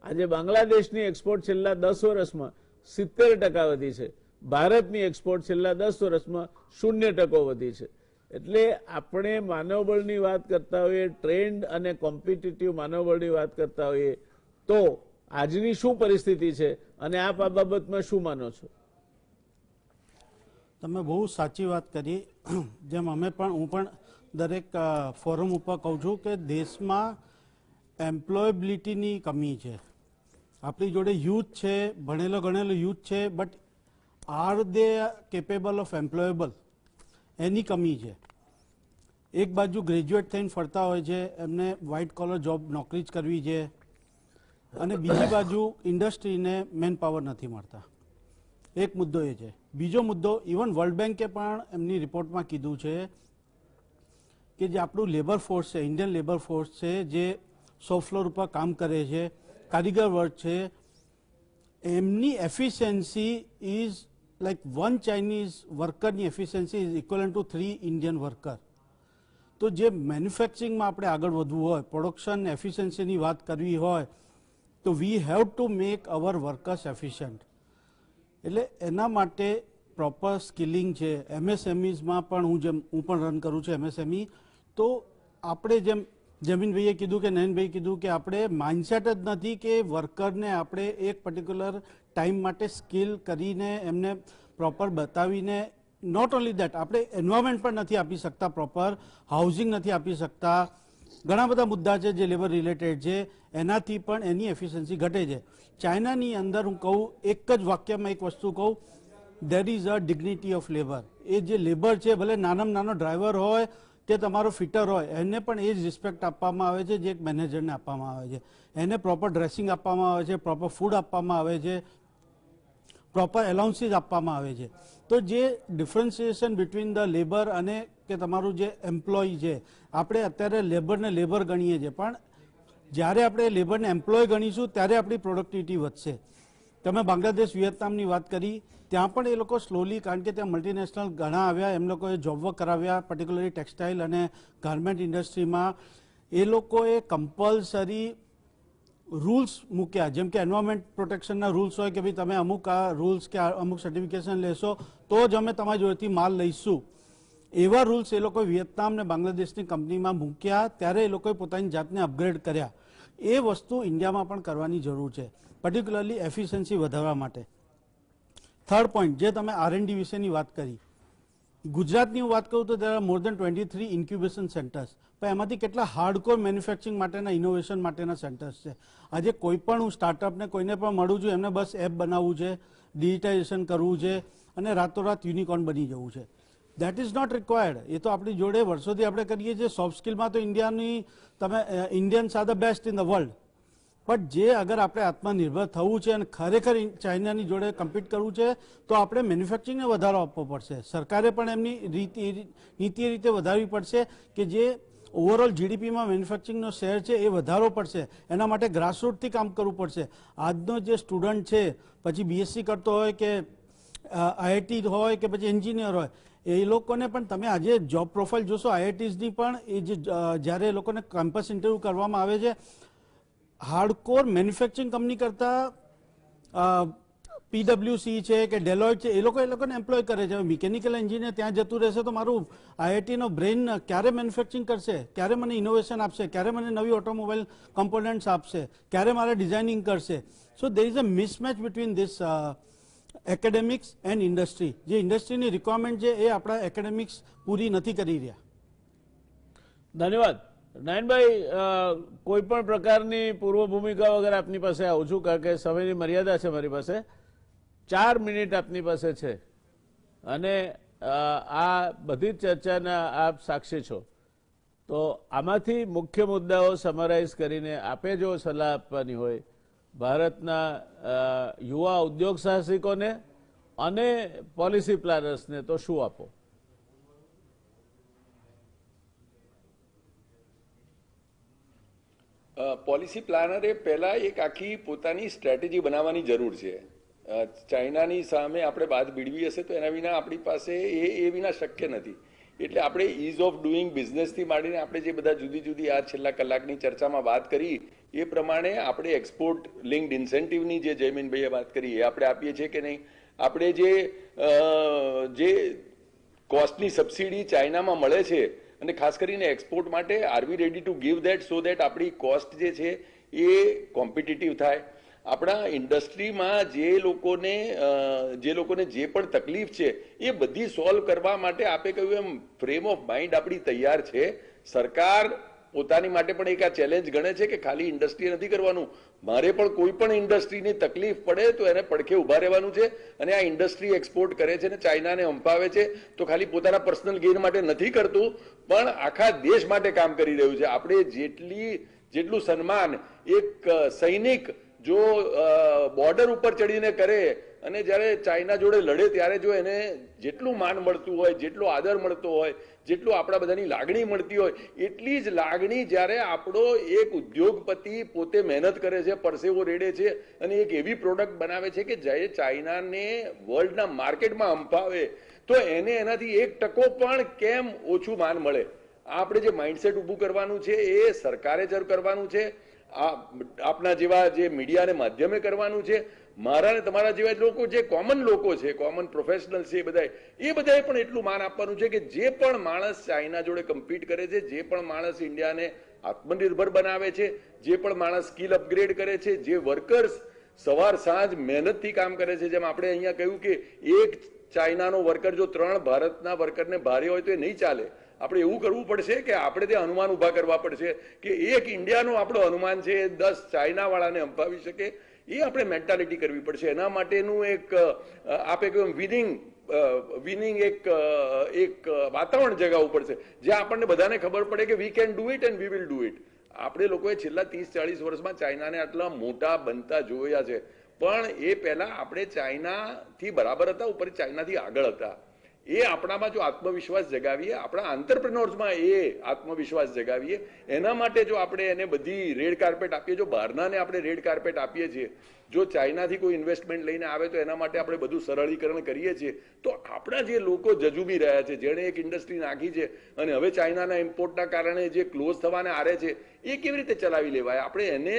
આજે બાંગ્લાદેશની એક્સપોર્ટ છેલ્લા 10 વર્ષમાં 70% વધી છે. ભારતની એક્સપોર્ટ છેલ્લા 10 વર્ષમાં 0% વધી છે. એટલે આપણે માનવબળની વાત કરતા હોઈએ, ટ્રેન્ડ અને કોમ્પિટિટિવ માનવબળની વાત કરતા હોઈએ, તો આજની શું પરિસ્થિતિ છે અને આપ આ બાબતમાં શું માનો છો? તમે બહુ સાચી વાત કરી. જેમ હું પણ દરેક ફોરમ ઉપર કહું છું કે દેશમાં એમ્પ્લોયેબિલિટીની કમી છે. આપણી જોડે યુથ છે, ભણેલો ગણેલો યુથ છે, but are they capable of employable, એની કમી છે. એક બાજુ ગ્રેજ્યુએટ થઈને ફરતા હોય છે, એમને વ્હાઇટ કોલર જોબ નોકરી જ કરવી છે, અને બીજી બાજુ ઇન્ડસ્ટ્રીને મેન પાવર નથી મળતા. એક મુદ્દો એ છે. બીજો મુદ્દો, ઇવન વર્લ્ડ બેન્કે પણ એમની રિપોર્ટમાં કીધું છે કે જે આપણું લેબર ફોર્સ છે, ઇન્ડિયન લેબર ફોર્સ છે, જે શોપ ફ્લોર ઉપર કામ કરે છે, કારીગર વર્ક છે, એમની એફિશિયન્સી ઇઝ લાઈક 1 ચાઇનીઝ વર્કરની efficiency is equivalent to 3 Indian worker. તો જે મેન્યુફેક્ચરિંગમાં આપણે આગળ વધવું હોય, પ્રોડક્શન એફિશિયન્સીની વાત કરવી હોય, તો we have to make hour workers efficient. એટલે એના માટે પ્રોપર સ્કિલિંગ છે. MSMEsમાં પણ હું પણ રન કરું છું MSME. તો આપણે જેમ જમીનભાઈએ કીધું કે નયનભાઈ કીધું કે આપણે માઇન્ડસેટ જ નથી કે વર્કરને આપણે એક પર્ટિક્યુલર ટાઈમ માટે સ્કિલ કરીને એમને પ્રોપર બતાવીને, નોટ ઓનલી દેટ, આપણે એન્વાયરમેન્ટ પણ નથી આપી શકતા, પ્રોપર હાઉસિંગ નથી આપી શકતા. ઘણા બધા મુદ્દા છે જે લેબર રિલેટેડ છે, એનાથી પણ એની એફિશિયન્સી ઘટે છે. ચાઇનાની અંદર હું કહું, એક જ વાક્યમાં એક વસ્તુ કહું, there is a dignity of labour. એ જે લેબર છે, ભલે નાનામાં નાનો ડ્રાઈવર હોય કે તમારો ફિટર હોય, એને પણ એ જ રિસ્પેક્ટ આપવામાં આવે છે જે એક મેનેજરને આપવામાં આવે છે. એને પ્રોપર ડ્રેસિંગ આપવામાં આવે છે, પ્રોપર ફૂડ આપવામાં આવે છે, પ્રોપર એલાઉન્સીસ આપવામાં આવે છે. તો જે ડિફરન્સિએશન બિટવીન ધ લેબર અને કે તમારું જે એમ્પ્લોય છે, આપણે અત્યારે લેબરને લેબર ગણીએ છીએ, પણ જ્યારે આપણે લેબરને એમ્પ્લોય ગણીશું ત્યારે આપણી પ્રોડક્ટિવિટી વધશે. તમે બાંગ્લાદેશ વિયેતનામની વાત કરી, ત્યાં પણ એ લોકો સ્લોલી, કારણ કે ત્યાં મલ્ટીનેશનલ ઘણા આવ્યા, એમ લોકોએ જોબ વર્ક કરાવ્યા, પર્ટિક્યુલરલી ટેક્સટાઇલ અને ગાર્મેન્ટ ઇન્ડસ્ટ્રીમાં. એ લોકોએ કમ્પલસરી રૂલ્સ મૂક્યા, જેમ કે એન્વાયરમેન્ટ પ્રોટેક્શનના રૂલ્સ હોય કે ભાઈ તમે અમુક આ રૂલ્સ કે અમુક સર્ટિફિકેશન લેશો તો જ અમે તમારી જોડેથી માલ લઈશું. એવા રૂલ્સ એ લોકોએ વિયેતનામ ને બાંગ્લાદેશની કંપનીમાં મૂક્યા, ત્યારે એ લોકોએ પોતાની જાતને અપગ્રેડ કર્યા. એ વસ્તુ ઇન્ડિયામાં પણ કરવાની જરૂર છે, પર્ટિક્યુલરલી એફિશિયન્સી વધારવા માટે. થર્ડ પોઈન્ટ, જે તમે R&D વિશેની વાત કરી, ગુજરાતની હું વાત કરું તો there are more than 23 incubation centres, પણ એમાંથી કેટલા હાર્ડકોર મેન્યુફેક્ચરિંગ માટેના ઇનોવેશન માટેના સેન્ટર્સ છે. આજે કોઈ પણ હું સ્ટાર્ટઅપને કોઈને પણ મળું છું, એમને બસ એપ બનાવવું છે, ડિજિટાઇઝેશન કરવું છે અને રાતોરાત યુનિકોર્ન બની જવું છે. That is not required. એ તો આપણી જોડે વર્ષોથી આપણે કરીએ છીએ. સોફ્ટ સ્કિલમાં તો ઇન્ડિયાની તમે Indians are the best in the world. પણ જે અગર આપણે આત્મનિર્ભર થવું છે અને ખરેખર ચાઇનાની જોડે કમ્પીટ કરવું છે તો આપણે મેન્યુફેક્ચરિંગને વધારો આપવો પડશે. સરકારે પણ એમની નીતિ રીતે વધારવી પડશે કે જે ઓવરઓલ જીડીપીમાં મેન્યુફેક્ચરિંગનો શેર છે એ વધારવો પડશે. એના માટે ગ્રાસરૂટથી કામ કરવું પડશે. આજનો જે સ્ટુડન્ટ છે, પછી બીએસસી કરતો હોય કે આઈઆઈટી હોય કે પછી એન્જિનિયર હોય, એ લોકોને પણ તમે આજે જોબ પ્રોફાઇલ જોશો આઈઆઈટીઝની પણ, એ જે જ્યારે એ લોકોને કેમ્પસ ઇન્ટરવ્યૂ કરવામાં આવે છે, હાર્ડકોર મેન્યુફેક્ચરિંગ કંપની કરતાં પીડબ્લ્યુસી છે કે ડેલોઇટ છે, એ લોકોને એમ્પ્લોય કરે છે. મિકેનિકલ એન્જિનિયર ત્યાં જતું રહેશે તો મારું આઈઆઈટીનો બ્રેઇન ક્યારે મેન્યુફેક્ચરિંગ કરશે, ક્યારે મને ઇનોવેશન આપશે, ક્યારે મને નવી ઓટોમોબાઈલ કમ્પોનન્ટ્સ આપશે, ક્યારે મારે ડિઝાઇનિંગ કરશે. So there is a mismatch between this academics and industry. જે ઇન્ડસ્ટ્રીની રિક્વાયરમેન્ટ છે એ આપણા એકેડેમિક્સ પૂરી નથી કરી રહ્યા. ધન્યવાદ. નયનભાઈ, કોઈ પણ પ્રકારની પૂર્વ ભૂમિકા વગર આપની પાસે આવું છું, કારણ કે સમયની મર્યાદા છે મારી પાસે. 4 મિનિટ આપની પાસે છે અને આ બધી જ ચર્ચાના આપ સાક્ષી છો. તો આમાંથી મુખ્ય મુદ્દાઓ સમરાઇઝ કરીને આપે જો સલાહ આપવાની હોય ભારતના યુવા ઉદ્યોગ સાહસિકોને અને પોલિસી પ્લાનર્સને, તો શું આપો? પોલિસી પ્લાનરે પહેલા એક આખી પોતાની સ્ટ્રેટેજી બનાવવાની જરૂર છે. ચાઇનાની સામે આપણે બાદ ભીડવી હશે તો એના વિના આપણી પાસે એ વિના શક્ય નથી. એટલે આપણે ઇઝ ઓફ ડુઈંગ બિઝનેસથી માંડીને આપણે જે બધા જુદી જુદી આ છેલ્લા કલાકની ચર્ચામાં વાત કરી એ પ્રમાણે આપણે એક્સપોર્ટ લિંક્ડ ઇન્સેન્ટિવની જે જયમીનભાઈએ વાત કરી એ આપણે આપીએ છીએ કે નહીં. આપણે જે કોસ્ટની સબસિડી ચાઇનામાં મળે છે અને ખાસ કરીને એક્સપોર્ટ માટે are we ready to give that, so that આપણી કોસ્ટ જે છે એ કોમ્પિટિટિવ થાય. આપણા ઇન્ડસ્ટ્રીમાં જે લોકોને જે પણ તકલીફ છે એ બધી સોલ્વ કરવા માટે આપે કહ્યું એમ ફ્રેમ ઓફ માઇન્ડ આપણી તૈયાર છે. સરકાર પોતાની માટે પણ એક આ ચેલેન્જ ગણે છે કે ખાલી ઇન્ડસ્ટ્રી નથી કરવાનું, મારે પણ કોઈ પણ ઇન્ડસ્ટ્રીની તકલીફ પડે તો એને પડખે ઉભા રહેવાનું છે. અને આ ઇન્ડસ્ટ્રી એક્સપોર્ટ કરે છે ને ચાઇનાને અંપાવે છે તો ખાલી પોતાના પર્સનલ ગેઇન માટે નથી કરતું, પણ આખા દેશ માટે કામ કરી રહ્યું છે. આપણે જેટલું સન્માન એક સૈનિક જો બોર્ડર ઉપર ચડીને કરે અને જ્યારે ચાઇના જોડે લડે ત્યારે જો એને જેટલું માન મળતું હોય, જેટલો આદર મળતો હોય, જેટલું આપણા બધાની લાગણી મળતી હોય, એટલી જ લાગણી જ્યારે આપણો એક ઉદ્યોગપતિ પોતે મહેનત કરે છે, પરસેવો રેડે છે અને એક એવી પ્રોડક્ટ બનાવે છે કે જે ચાઇનાને વર્લ્ડના માર્કેટમાં અંપાવે તો એને એનાથી 1% પણ કેમ ઓછું માન મળે. આપણે જે માઇન્ડસેટ ઊભું કરવાનું છે એ સરકારે જ કરવાનું છે, આપના જેવા જે મીડિયાને માધ્યમે કરવાનું છે. મારા ને તમારા જેવા લોકો જે કોમન લોકો છે, કોમન પ્રોફેશનલ છે, એ બધાએ પણ એટલું માન આપવાનું છે કે જે પણ માણસ ચાઇના જોડે કમ્પીટ કરે છે, જે પણ માણસ ઇન્ડિયાને આત્મનિર્ભર બનાવે છે, જે પણ માણસ સ્કિલ અપગ્રેડ કરે છે, જે વર્કર્સ સવાર સાંજ મહેનતથી કામ કરે છે. જેમ આપણે અહીંયા કહ્યું કે એક ચાઇનાનો વર્કર જો 3 ભારતના વર્કરને ભારે હોય તો એ નહીં ચાલે. આપણે એવું કરવું પડશે કે આપણે તે અનુમાન ઉભા કરવા પડશે કે એક ઇન્ડિયાનો આપણો અનુમાન છે 10 ચાઇના વાળાને અંપાવી શકે. એ આપણે મેન્ટાલિટી કરવી પડશે. એના માટેનું એક આપે કહ્યું વિનિંગ એક વાતાવરણ જગાવવું પડશે જ્યાં આપણને બધાને ખબર પડે કે we can do it and we will do it. આપણે લોકોએ છેલ્લા 30-40 વર્ષમાં ચાઇનાને આટલા મોટા બનતા જોયા છે, પણ એ પહેલા આપણે ચાઇનાથી બરાબર હતા, ઉપર ચાઇનાથી આગળ હતા. એ આપણામાં જો આત્મવિશ્વાસ જગાવીએ, આપણા આંતરપ્રેન્યોર્સમાં એ આત્મવિશ્વાસ જગાવીએ, એના માટે જો આપણે એને બધી રેડ કાર્પેટ આપીએ, જો બહારનાને આપણે રેડ કાર્પેટ આપીએ છીએ, જો ચાઇનાથી કોઈ ઇન્વેસ્ટમેન્ટ લઈને આવે તો એના માટે આપણે બધું સરળીકરણ કરીએ છીએ, તો આપણા જે લોકો જજુમી રહ્યા છે, જેણે એક ઇન્ડસ્ટ્રી નાખી છે અને હવે ચાઇનાના ઇમ્પોર્ટના કારણે જે ક્લોઝ થવાને આરે છે, એ કેવી રીતે ચલાવી લેવાય? આપણે એને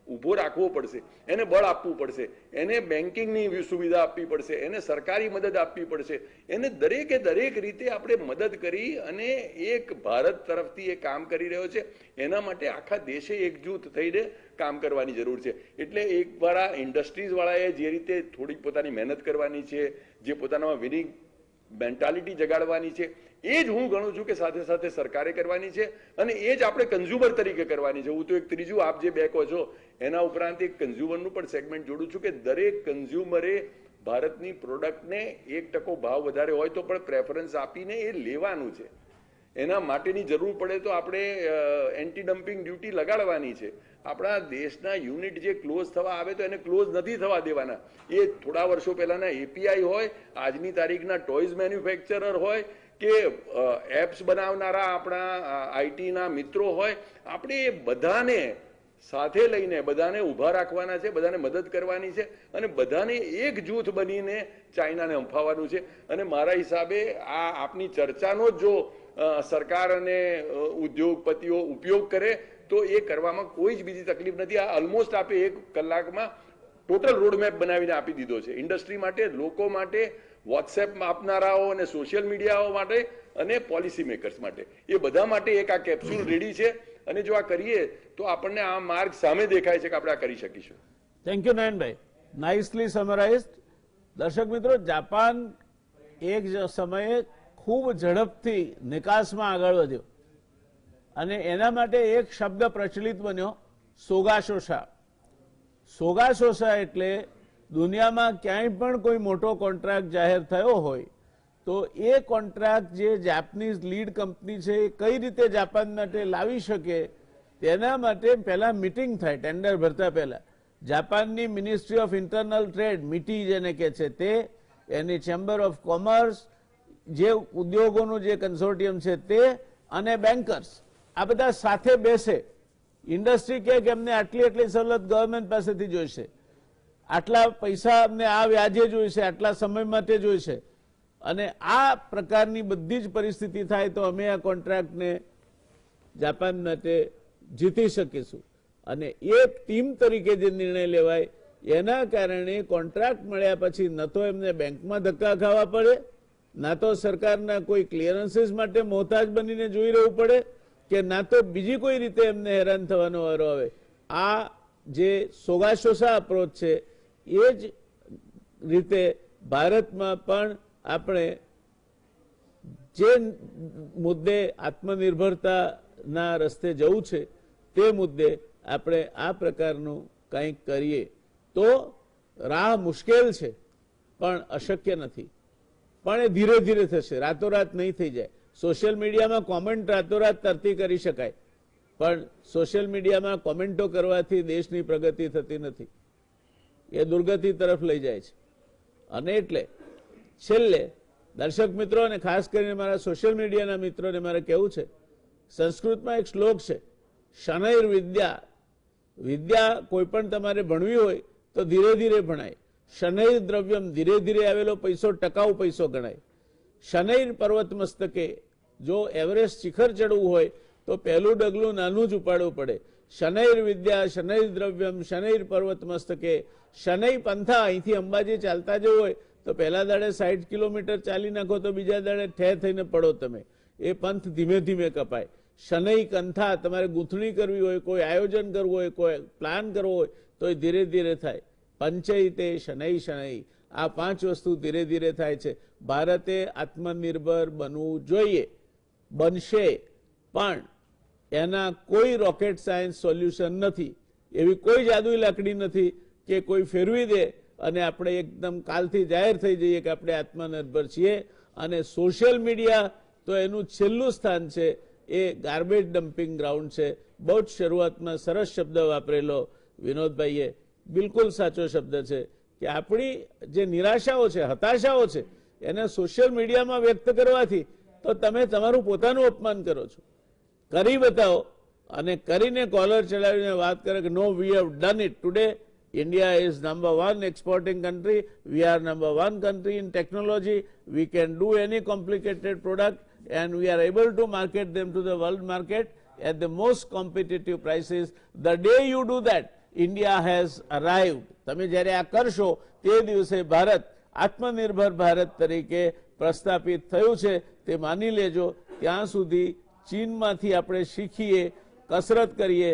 ઊભો રાખવો પડશે, એને બળ આપવું પડશે, એને બેન્કિંગની સુવિધા આપવી પડશે, એને સરકારી મદદ આપવી પડશે, એને દરેકે દરેક રીતે આપણે મદદ કરી અને એક ભારત તરફથી એ કામ કરી રહ્યો છે. એના માટે આખા દેશે એકજૂથ થઈને કામ કરવાની જરૂર છે. એટલે એકવાર આ ઇન્ડસ્ટ્રીઝ વાળાએ જે રીતે થોડી પોતાની મહેનત કરવાની છે, જે પોતાનામાં વિનિંગ મેન્ટાલિટી જગાડવાની છે, એ જ હું ગણું છું કે સાથે સાથે સરકારે કરવાની છે અને એ જ આપણે કન્ઝ્યુમર તરીકે કરવાની છે. હું તો એક ત્રીજું આપ જે બે કહો છો એના ઉપરાંત એક કન્ઝ્યુમરનું પણ સેગમેન્ટ જોડું છું કે દરેક કન્ઝ્યુમરે ભારતની પ્રોડક્ટને 1% ભાવ વધારે હોય તો પણ પ્રેફરન્સ આપીને એ લેવાનું છે. એના માટેની જરૂર પડે તો આપણે એન્ટી ડમ્પિંગ ડ્યુટી લગાડવાની છે. આપણા દેશના યુનિટ જે ક્લોઝ થવા આવે તો એને ક્લોઝ નથી થવા દેવાના. એ થોડા વર્ષો પહેલાના એપીઆઈ હોય, આજની તારીખના ટોયઝ મેન્યુફેક્ચરર હોય કે એપ્સ બનાવનારા આપણા આઈટીના મિત્રો હોય, આપણે એ બધાને સાથે લઈને બધાને ઊભા રાખવાના છે, બધાને મદદ કરવાની છે અને બધાને એક જૂથ બનીને ચાઇનાને હંફાવવાનું છે. અને મારા હિસાબે આ આપની ચર્ચાનો જો સરકાર અને ઉદ્યોગપતિઓ ઉપયોગ કરે તો એ કરવામાં કોઈ જ બીજી તકલીફ નથી. આ ઓલમોસ્ટ આપે 1 કલાકમાં ટોટલ રોડમેપ બનાવીને આપી દીધો છે ઇન્ડસ્ટ્રી માટે, લોકો માટે, વોટ્સએપ આપનારાઓ અને સોશિયલ મીડિયાઓ માટે અને પોલિસી મેકર્સ માટે. એ બધા માટે એક આ કેપ્સ્યુલ રેડી છે અને જો આ કરીએ તો આપણને આ માર્ગ સામે દેખાય છે કે આપણે આ કરી શકીશું. Thank you Nayanbhai, nicely summarised. દર્શક મિત્રો, જાપાન એક સમયે ખૂબ ઝડપથી નિકાસમાં આગળ વધ્યો અને એના માટે એક શબ્દ પ્રચલિત બન્યો, સોગાશોશા. સોગાશોશા એટલે દુનિયામાં ક્યાંય પણ કોઈ મોટો કોન્ટ્રાક્ટ જાહેર થયો હોય તો એ કોન્ટ્રાક્ટ જે જાપાનીઝ લીડ કંપની છે એ કઈ રીતે જાપાન માટે લાવી શકે તેના માટે પહેલા મીટિંગ થાય. ટેન્ડર ભરતા પહેલા જાપાનની ministry of internal trade, Miti જેને કહે છે તે, એની ચેમ્બર ઓફ કોમર્સ, જે ઉદ્યોગોનું જે કન્સોર્ટિયમ છે તે અને બેન્કર્સ, આ બધા સાથે બેસે. ઇન્ડસ્ટ્રી કહે કે અમને આટલી આટલી સવલત ગવર્મેન્ટ પાસેથી જોઈશે, આટલા પૈસા અમને આ વ્યાજે જોઈશે, આટલા સમય માટે જોઈશે, અને આ પ્રકારની બધી જ પરિસ્થિતિ થાય તો અમે આ કોન્ટ્રાક્ટને જાપાન માટે જીતી શકીશું. અને એક ટીમ તરીકે જે નિર્ણય લેવાય એના કારણે કોન્ટ્રાક્ટ મળ્યા પછી ન તો એમને બેંકમાં ધક્કા ખાવા પડે, ના તો સરકારના કોઈ ક્લિયરન્સીસ માટે મોહતાજ બનીને જોઈ રહેવું પડે, કે ના તો બીજી કોઈ રીતે એમને હેરાન થવાનો વારો આવે. આ જે સોગાશોસા અપ્રોચ છે એ જ રીતે ભારતમાં પણ આપણે જે મુદ્દે આત્મનિર્ભરતાના રસ્તે જવું છે તે મુદ્દે આપણે આ પ્રકારનું કંઈક કરીએ તો રાહ મુશ્કેલ છે પણ અશક્ય નથી. પણ એ ધીરે ધીરે થશે, રાતોરાત નહીં થઈ જાય. સોશિયલ મીડિયામાં કોમેન્ટ રાતોરાત તરતી કરી શકાય, પણ સોશિયલ મીડિયામાં કોમેન્ટો કરવાથી દેશની પ્રગતિ થતી નથી, એ દુર્ગતિ તરફ લઈ જાય છે. અને એટલે છેલ્લે દર્શક મિત્રો અને ખાસ કરીને મારા સોશિયલ મીડિયાના મિત્રોને મારે કહેવું છે, સંસ્કૃતમાં એક શ્લોક છે, શનૈર વિદ્યા. વિદ્યા કોઈ પણ તમારે ભણવી હોય તો ધીરે ધીરે ભણાય. શનૈર દ્રવ્યમ, ધીરે ધીરે આવેલો પૈસો ટકાઉ પૈસો ગણાય. શનૈર પર્વત મસ્તકે, જો એવરેસ્ટ શિખર ચડવું હોય તો પહેલું ડગલું નાનું જ ઉપાડવું પડે. શનૈર વિદ્યા, શનૈર દ્રવ્યમ, શનૈર પર્વત મસ્તકે. શનૈ પંથા, અહીંથી અંબાજી ચાલતા જવું હોય તો પહેલા દાડે 60 કિલોમીટર ચાલી નાખો તો બીજા દાડે ઠેર થઈને પડો તમે. એ પંથ ધીમે ધીમે કપાય. શનૈ કંથા, તમારે ગૂંથણી કરવી હોય, કોઈ આયોજન કરવું હોય, કોઈ પ્લાન કરવો હોય તો એ ધીરે ધીરે થાય. પંચૈતે શનૈ શનૈ, આ 5 વસ્તુ ધીરે ધીરે થાય છે. ભારતે આત્મનિર્ભર બનવું જોઈએ, બનશે, પણ એના કોઈ રોકેટ સાયન્સ સોલ્યુશન નથી. એવી કોઈ જાદુઈ લાકડી નથી કે કોઈ ફેરવી દે અને આપણે એકદમ કાલથી જાહેર થઈ જઈએ કે આપણે આત્મનિર્ભર છીએ. અને સોશિયલ મીડિયા તો એનું છેલ્લું સ્થાન છે, એ ગાર્બેજ ડમ્પિંગ ગ્રાઉન્ડ છે. બહુ જ શરૂઆતમાં સરસ શબ્દ વાપરેલો વિનોદભાઈએ. બિલકુલ સાચો શબ્દ છે કે આપણી જે નિરાશાઓ છે, હતાશાઓ છે, એને સોશિયલ મીડિયામાં વ્યક્ત કરવાથી તો તમે તમારું પોતાનું અપમાન કરો છો. કરી બતાવો અને કરીને કોલર ચડાવીને વાત કરે કે no we have done it today. India is number 1 exporting country. We are number 1 country in technology. We can do any complicated product and we are able to market them to the world market at the most competitive prices. The day you do that, India has arrived. તમે જ્યારે આ કરશો તે દિવસે ભારત આત્મનિર્ભર ભારત તરીકે પ્રસ્થાપિત થયું છે તે માની લેજો. ત્યાં સુધી ચીનમાંથી આપણે શીખીએ, કસરત કરીએ,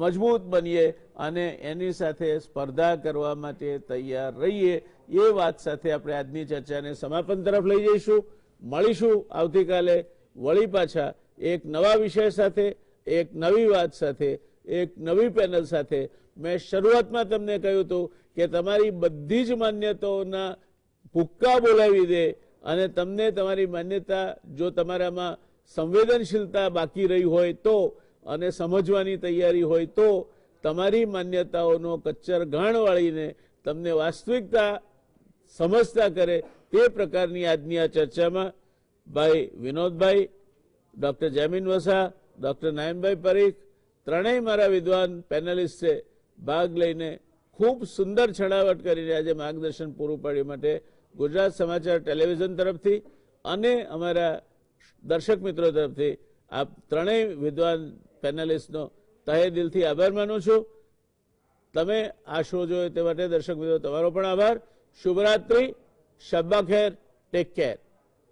મજબૂત બનીએ અને એની સાથે સ્પર્ધા કરવા માટે તૈયાર રહીએ. એ વાત સાથે આપણે આજની ચર્ચાને સમાપન તરફ લઈ જઈશું. મળીશું આવતીકાલે વળી પાછા એક નવા વિષય સાથે, એક નવી વાત સાથે, એક નવી પેનલ સાથે. મેં શરૂઆતમાં તમને કહ્યું હતું કે તમારી બધી જ માન્યતાઓના ભૂક્કા બોલાવી દે અને તમને તમારી માન્યતા, જો તમારામાં સંવેદનશીલતા બાકી રહી હોય તો અને સમજવાની તૈયારી હોય તો તમારી માન્યતાઓનો કચ્ચર ગાણ વાળીને તમને વાસ્તવિકતા સમજતા કરે તે પ્રકારની આજની આ ચર્ચામાં ભાઈ વિનોદભાઈ, ડૉક્ટર જૈમિન વસા, ડૉક્ટર નયનભાઈ પરીખ ત્રણેય મારા વિદ્વાન પેનલિસ્ટે ભાગ લઈને ખૂબ સુંદર છણાવટ કરીને આજે માર્ગદર્શન પૂરું પાડ્યું માટે ગુજરાત સમાચાર ટેલિવિઝન તરફથી અને અમારા દર્શક મિત્રો તરફથી આપ ત્રણેય વિદ્વાન પેનલિસ્ટનો તહે દિલથી આભાર માનું છું. તમે આ શો જોયો તે માટે દર્શક મિત્રો તમારો પણ આભાર. શુભરાત્રી, શબ્બા ખેર, ટેક કેર.